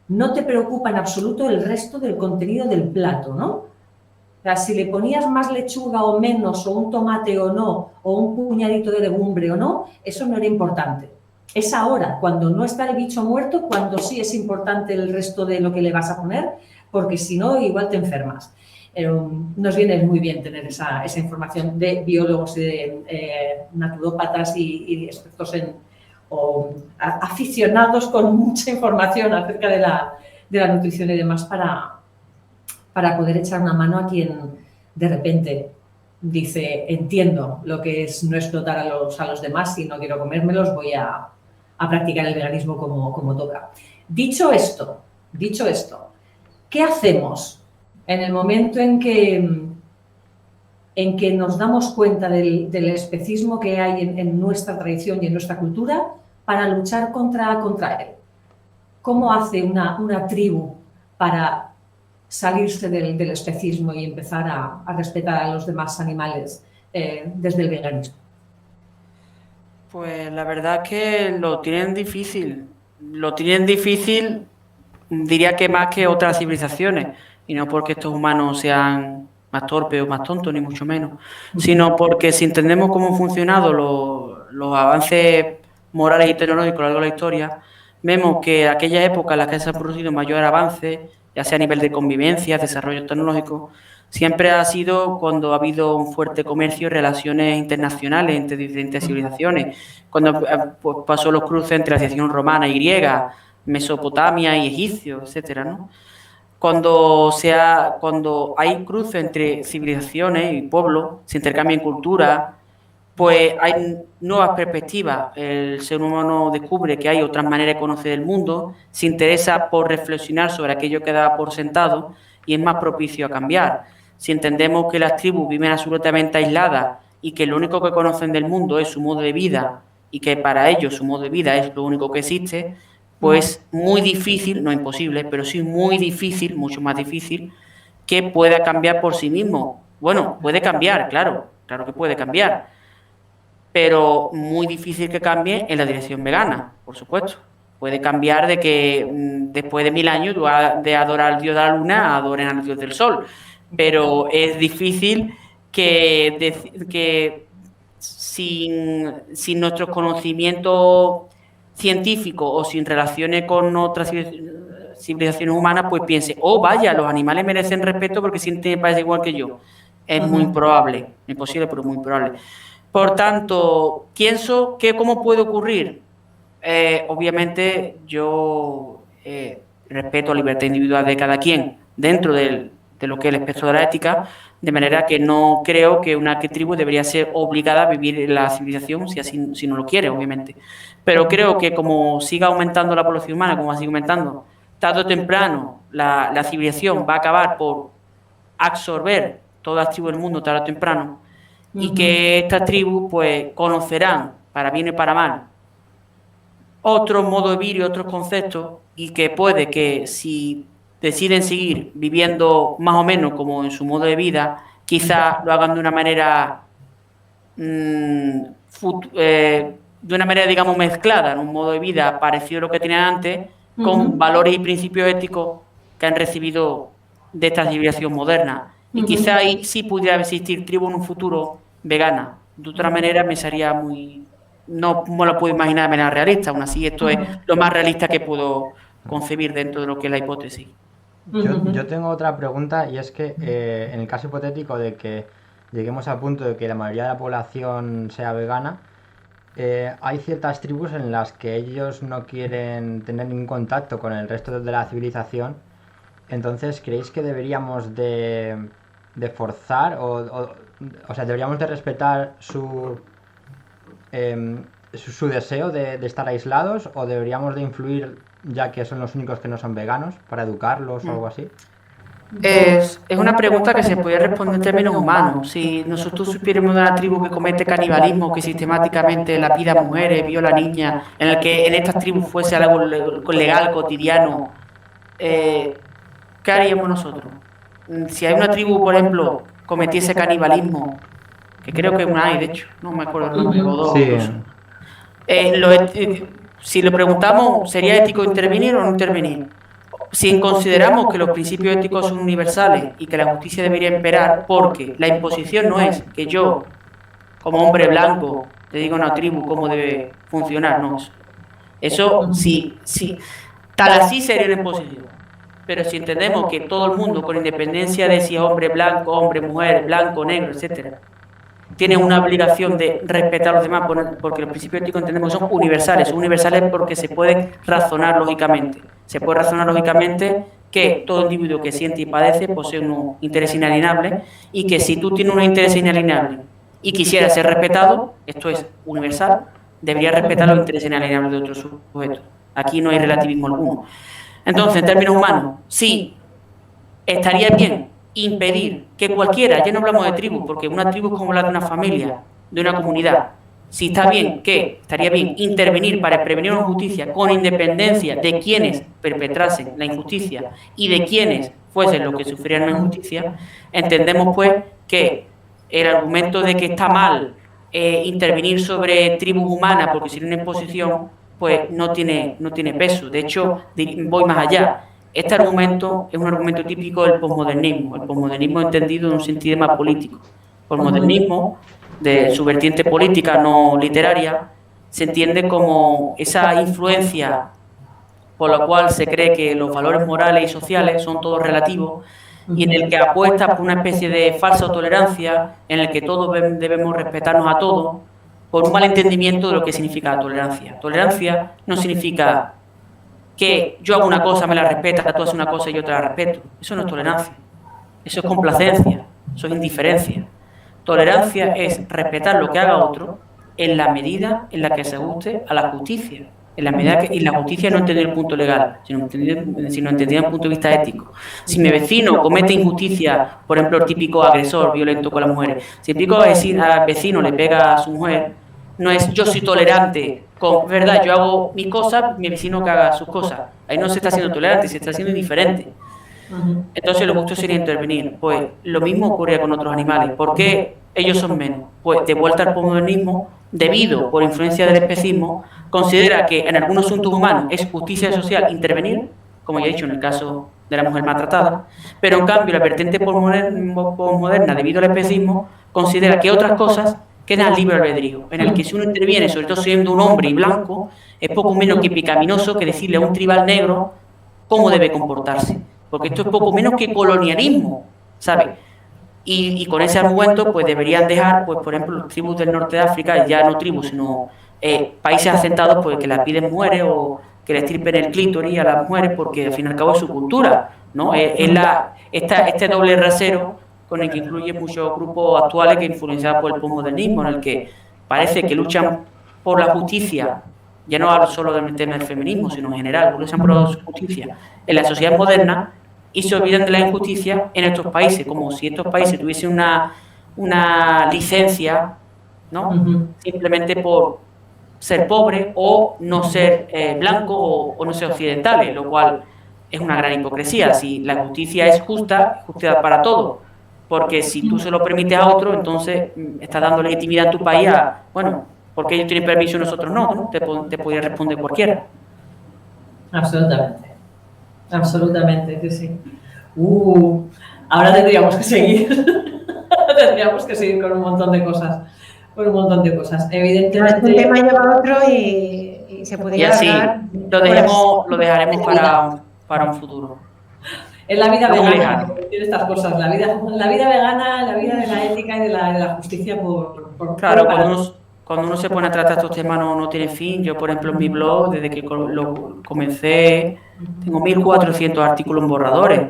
no te preocupa en absoluto el resto del contenido del plato, ¿no? O sea, si le ponías más lechuga o menos, o un tomate o no, o un puñadito de legumbre o no, eso no era importante. Es ahora, cuando no está el bicho muerto, cuando sí es importante el resto de lo que le vas a poner, porque si no, igual te enfermas. Pero nos viene muy bien tener esa información de biólogos y de naturópatas y expertos o aficionados con mucha información acerca de la nutrición y demás para poder echar una mano a quien de repente dice, entiendo lo que es no explotar a los demás y no quiero comérmelos, voy a practicar el veganismo como toca. Dicho esto, ¿qué hacemos en el momento en que nos damos cuenta del especismo que hay en nuestra tradición y en nuestra cultura para luchar contra él? ¿Cómo hace una tribu para salirse del especismo y empezar a respetar a los demás animales desde el veganismo? Pues la verdad es que lo tienen difícil. Lo tienen difícil, diría que más que otras civilizaciones. Y no porque estos humanos sean más torpes o más tontos, ni mucho menos. Sino porque si entendemos cómo han funcionado los avances morales y tecnológicos a lo largo de la historia, vemos que aquella época en la que se ha producido mayor avance, ya sea a nivel de convivencia, desarrollo tecnológico, siempre ha sido cuando ha habido un fuerte comercio y relaciones internacionales entre diferentes civilizaciones, cuando pues, pasó los cruces entre la civilización romana y griega, Mesopotamia y egipcio, etcétera, ¿no? Cuando hay cruces entre civilizaciones y pueblos, se intercambian culturas, pues hay nuevas perspectivas. El ser humano descubre que hay otras maneras de conocer el mundo, se interesa por reflexionar sobre aquello que da por sentado y es más propicio a cambiar. Si entendemos que las tribus viven absolutamente aisladas y que lo único que conocen del mundo es su modo de vida y que para ellos su modo de vida es lo único que existe, pues muy difícil, no imposible, pero sí muy difícil, mucho más difícil, que pueda cambiar por sí mismo. Bueno, puede cambiar, claro que puede cambiar, pero muy difícil que cambie en la dirección vegana, por supuesto. Puede cambiar de que después de 1000 años de adorar al dios de la luna adoren al dios del sol, pero es difícil que sin nuestros conocimientos científicos o sin relaciones con otras civilizaciones humanas, pues piense, oh vaya, los animales merecen respeto porque sienten parece igual que yo. Es muy improbable, no imposible, pero muy improbable. Por tanto, pienso que cómo puede ocurrir. Obviamente yo respeto la libertad individual de cada quien dentro de lo que es el espectro de la ética, de manera que no creo que una tribu debería ser obligada a vivir en la civilización si no lo quiere, obviamente. Pero creo que como siga aumentando la población humana, como va a seguir aumentando, tarde o temprano la civilización va a acabar por absorber todas las tribus del mundo tarde o temprano, y que estas tribus pues conocerán, para bien y para mal, otros modos de vivir y otros conceptos, y que puede que si deciden seguir viviendo más o menos como en su modo de vida, quizás lo hagan de una manera digamos mezclada, en un modo de vida parecido a lo que tenían antes, con valores y principios éticos que han recibido de esta civilización moderna. Y quizá ahí sí pudiera existir tribu en un futuro vegana. De otra manera me sería no me lo puedo imaginar de manera realista. Aún así, esto es lo más realista que puedo concebir dentro de lo que es la hipótesis. Yo tengo otra pregunta, y es que en el caso hipotético de que lleguemos al punto de que la mayoría de la población sea vegana, hay ciertas tribus en las que ellos no quieren tener ningún contacto con el resto de la civilización. Entonces, ¿creéis que deberíamos de forzar o sea, deberíamos de respetar su deseo de estar aislados, o deberíamos de influir ya que son los únicos que no son veganos para educarlos o algo así? Es una pregunta que se puede responder en términos humanos. Si nosotros supiéramos de una tribu que comete canibalismo, que sistemáticamente lapida a mujeres, viola a niñas, en el que en estas tribus fuese algo legal, cotidiano, ¿qué haríamos nosotros? Si hay una tribu, por ejemplo, cometiese canibalismo, que creo que una hay, de hecho, no me acuerdo el nombre, o dos. Sí. Si le preguntamos, ¿sería ético intervenir o no intervenir? Si consideramos que los principios éticos son universales y que la justicia debería imperar, porque la imposición no es que yo, como hombre blanco, te diga a una tribu cómo debe funcionar, no. Eso sí, tal así sería una imposición. Pero si entendemos que todo el mundo, con independencia de si es hombre blanco, hombre, mujer, blanco, negro, etcétera, tiene una obligación de respetar a los demás, porque los principios éticos entendemos que son universales. Son universales porque se puede razonar lógicamente. Se puede razonar lógicamente que todo individuo que siente y padece posee un interés inalienable, y que si tú tienes un interés inalienable y quisieras ser respetado, esto es universal, deberías respetar los intereses inalienables de otros sujetos. Aquí no hay relativismo alguno. Entonces, en términos humanos, sí, estaría bien impedir que cualquiera, ya no hablamos de tribus, porque una tribu es como la de una familia, de una comunidad, si está bien, que estaría bien intervenir para prevenir una injusticia con independencia de quienes perpetrasen la injusticia y de quienes fuesen los que sufrieran la injusticia, entendemos pues que el argumento de que está mal intervenir sobre tribus humanas porque sería una imposición, pues no tiene peso. De hecho, voy más allá. Este argumento es un argumento típico del posmodernismo. El posmodernismo entendido en un sentido más político. El posmodernismo, de su vertiente política no literaria, se entiende como esa influencia por la cual se cree que los valores morales y sociales son todos relativos y en el que apuesta por una especie de falsa tolerancia, en el que todos debemos respetarnos a todos, por un mal entendimiento de lo que significa la tolerancia. Tolerancia no significa que yo hago una cosa, me la respetas, tú haces una cosa y yo te la respeto. Eso no es tolerancia. Eso es complacencia, eso es indiferencia. Tolerancia es respetar lo que haga otro en la medida en la que se ajuste a la justicia. En la medida que, y la justicia no entender el punto legal, sino entender el punto de vista ético. Si mi vecino comete injusticia, por ejemplo, el típico agresor violento con las mujeres, si el típico vecino le pega a su mujer, no es yo soy tolerante, con verdad, yo hago mis cosas, mi vecino que haga sus cosas. Ahí no se está siendo tolerante, se está siendo indiferente. Entonces lo justo sería intervenir. Pues lo mismo ocurre con otros animales. ¿Por qué ellos son menos? Pues de vuelta al posmodernismo, debido por influencia del especismo, considera que en algunos asuntos humanos es justicia social intervenir, como ya he dicho en el caso de la mujer maltratada, pero en cambio la vertiente posmoderna, debido al especismo, considera que otras cosas quedan al libre albedrío, en el que si uno interviene, sobre todo siendo un hombre y blanco, es poco menos que pecaminoso que decirle a un tribal negro cómo debe comportarse. Porque esto es poco menos que colonialismo, ¿sabes? Y con ese argumento, pues deberían dejar, pues por ejemplo, los tribus del norte de África, ya no tribus, sino países asentados, pues que las piden mujeres o que les tripen el clítoris a las mujeres, porque al fin y al cabo es su cultura, ¿no? Este doble rasero con el que incluye muchos grupos actuales que influenciados por el posmodernismo, en el que parece que luchan por la justicia. Ya no hablo solo del tema del feminismo, sino en general, luchan por la justicia en la sociedad moderna y se olvidan de la injusticia en estos países, como si estos países tuviesen una licencia, ¿no? Simplemente por ser pobres o no ser blancos o no ser occidentales, lo cual es una gran hipocresía. Si la justicia es justa, es justa para todos, porque si tú se lo permites a otro, entonces estás dando legitimidad a tu país a, bueno, porque ellos tienen permiso y nosotros no, te podría responder cualquiera. Absolutamente. Absolutamente, sí, sí. Ahora tendríamos que seguir. Tendríamos que seguir con un montón de cosas. Con un montón de cosas. Evidentemente. Un tema lleva a otro y se podría hablar. Lo dejaremos para un futuro. Es la vida vegana, tiene estas cosas, la vida vegana, la vida de la ética y de la justicia por claro, cuando uno se pone a tratar estos temas no tiene fin. Yo, por ejemplo, en mi blog, desde que lo comencé, tengo 1.400 artículos en borradores,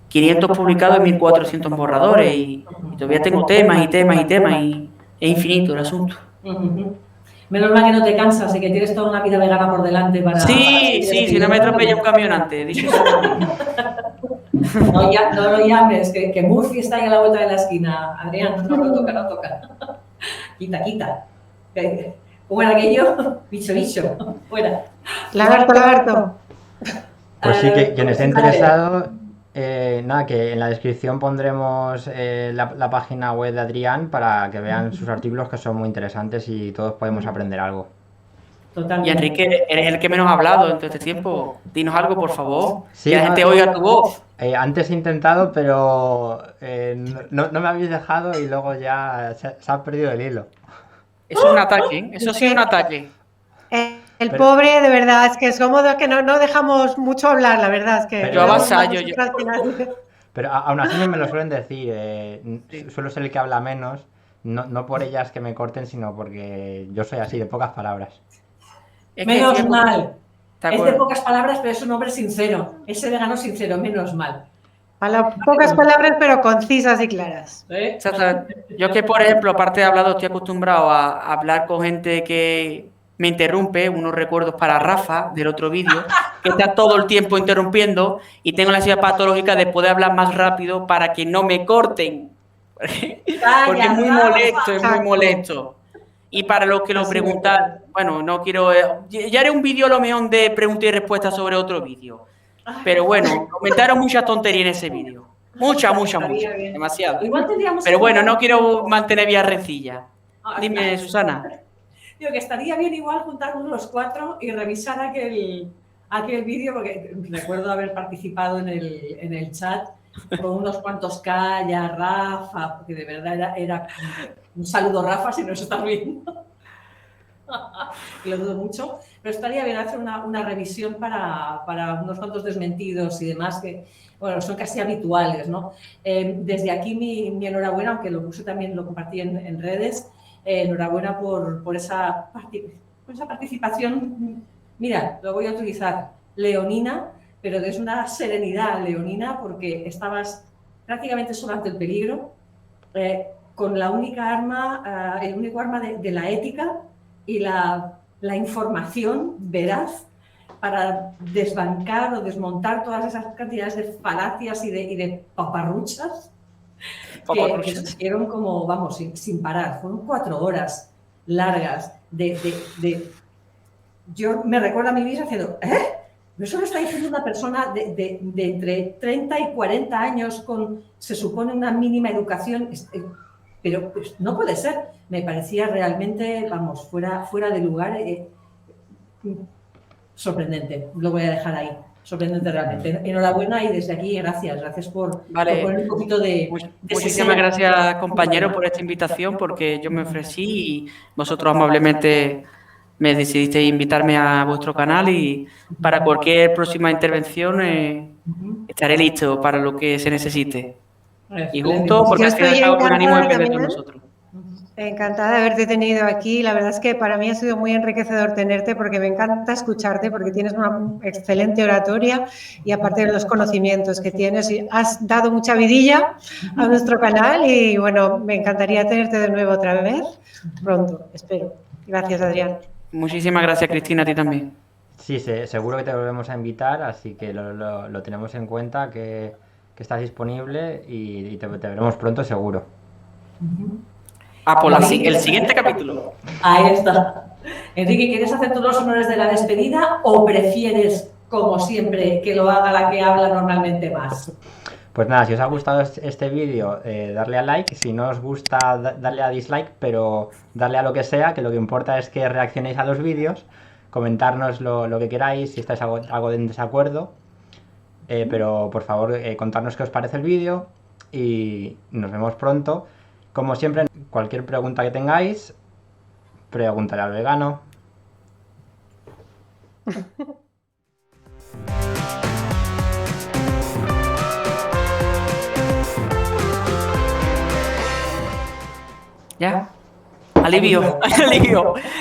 500 publicados y 1.400 borradores, y todavía tengo temas y es infinito el asunto. Menos mal que no te cansas y que tienes toda una vida vegana por delante para... Sí, si no me atropella un camión antes, dicho eso. No lo llames, que Murphy está ahí a la vuelta de la esquina. Adrián, no toca. Quita. ¿Cómo era aquello? Bicho, fuera. Lagarto. Pues sí, que quien esté interesado, nada, que en la descripción pondremos la página web de Adrián para que vean sus artículos, que son muy interesantes y todos podemos aprender algo. Totalmente. Y Enrique, eres el que menos ha hablado en todo este tiempo. Dinos algo, por favor. Sí, que la gente oiga tu voz. Antes he intentado, pero no me habéis dejado y luego ya se ha perdido el hilo. Eso es un ataque, eso sí es un ataque. El pobre, de verdad, es que somos dos que no dejamos mucho hablar, la verdad. Es que yo avasallo. Pero aún así me lo suelen decir. Suelo ser el que habla menos, no por ellas que me corten, sino porque yo soy así, de pocas palabras. Menos mal. Es de pocas palabras, pero es un hombre sincero. Ese vegano sincero, menos mal. Pocas palabras, pero concisas y claras. Yo que, por ejemplo, aparte de hablado, estoy acostumbrado a hablar con gente que me interrumpe, unos recuerdos para Rafa del otro vídeo, que está todo el tiempo interrumpiendo y tengo la necesidad patológica de poder hablar más rápido para que no me corten. Porque es muy molesto, Y para los que lo preguntan, bueno, no quiero... ya haré un vídeo a lo mejor de preguntas y respuestas sobre otro vídeo. Pero bueno, comentaron muchas tonterías en ese vídeo. Muchas, Bien. demasiado. Igual tendríamos Pero que bueno, no juntar- quiero mantener vía rencilla. Dime, Susana. Digo que estaría bien igual juntarnos los 4 y revisar aquel vídeo, porque recuerdo haber participado en el chat con unos cuantos Calla, Rafa, porque de verdad era un saludo, Rafa, si nos estás viendo. Y lo dudo mucho, pero estaría bien hacer una revisión para unos cuantos desmentidos y demás que, bueno, son casi habituales, ¿no? Desde aquí mi enhorabuena, aunque lo puse también, lo compartí en redes, enhorabuena por esa participación. Mira, lo voy a utilizar, leonina, pero es una serenidad leonina porque estabas prácticamente solo ante el peligro, con la única arma, el único arma de la ética y la información veraz para desbancar o desmontar todas esas cantidades de falacias y de paparruchas que siguieron como, vamos, sin parar. Fueron 4 horas largas Yo me recuerdo a mi vida haciendo, Eso lo está diciendo una persona de entre 30 y 40 años con, se supone, una mínima educación, pero pues, no puede ser. Me parecía realmente, vamos, fuera de lugar, sorprendente. Lo voy a dejar ahí. Sorprendente realmente. Enhorabuena y desde aquí gracias por poner un poquito de muchísimas gracias, compañero, por esta invitación, porque yo me ofrecí y vosotros amablemente me decidisteis invitarme a vuestro canal y para cualquier próxima intervención estaré listo para lo que se necesite. Y juntos, porque al final es un ánimo de todos nosotros. Encantada de haberte tenido aquí. La verdad es que para mí ha sido muy enriquecedor tenerte porque me encanta escucharte, porque tienes una excelente oratoria y aparte de los conocimientos que tienes, has dado mucha vidilla a nuestro canal y bueno, me encantaría tenerte de nuevo otra vez pronto, espero. Gracias, Adrián. Muchísimas gracias, Cristina, a ti también. Sí, seguro que te volvemos a invitar, así que lo tenemos en cuenta, que estás disponible y te veremos pronto seguro. Por el siguiente capítulo. Ahí está. Enrique, ¿quieres hacer tú los honores de la despedida o prefieres, como siempre, que lo haga la que habla normalmente más? Pues nada, si os ha gustado este vídeo, darle a like. Si no os gusta, darle a dislike, pero darle a lo que sea, que lo que importa es que reaccionéis a los vídeos, comentarnos lo que queráis, si estáis algo en desacuerdo. Pero por favor, contadnos qué os parece el vídeo y nos vemos pronto. Como siempre, cualquier pregunta que tengáis, pregúntale al vegano. ¿Ya? Alivio.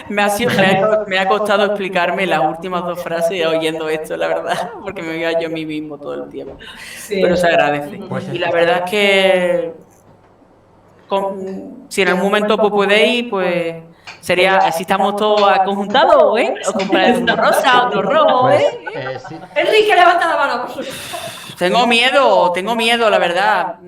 Me ha costado explicarme las últimas 2 frases oyendo esto, la verdad, porque me veía yo a mí mismo todo el tiempo. Sí. Pero se agradece. Y la verdad es que si en algún momento podéis, pues sería, si estamos todos conjuntados, o comprar uno rosa, otro rojo, Sí. Enrique, levanta la mano. Tengo miedo, la verdad.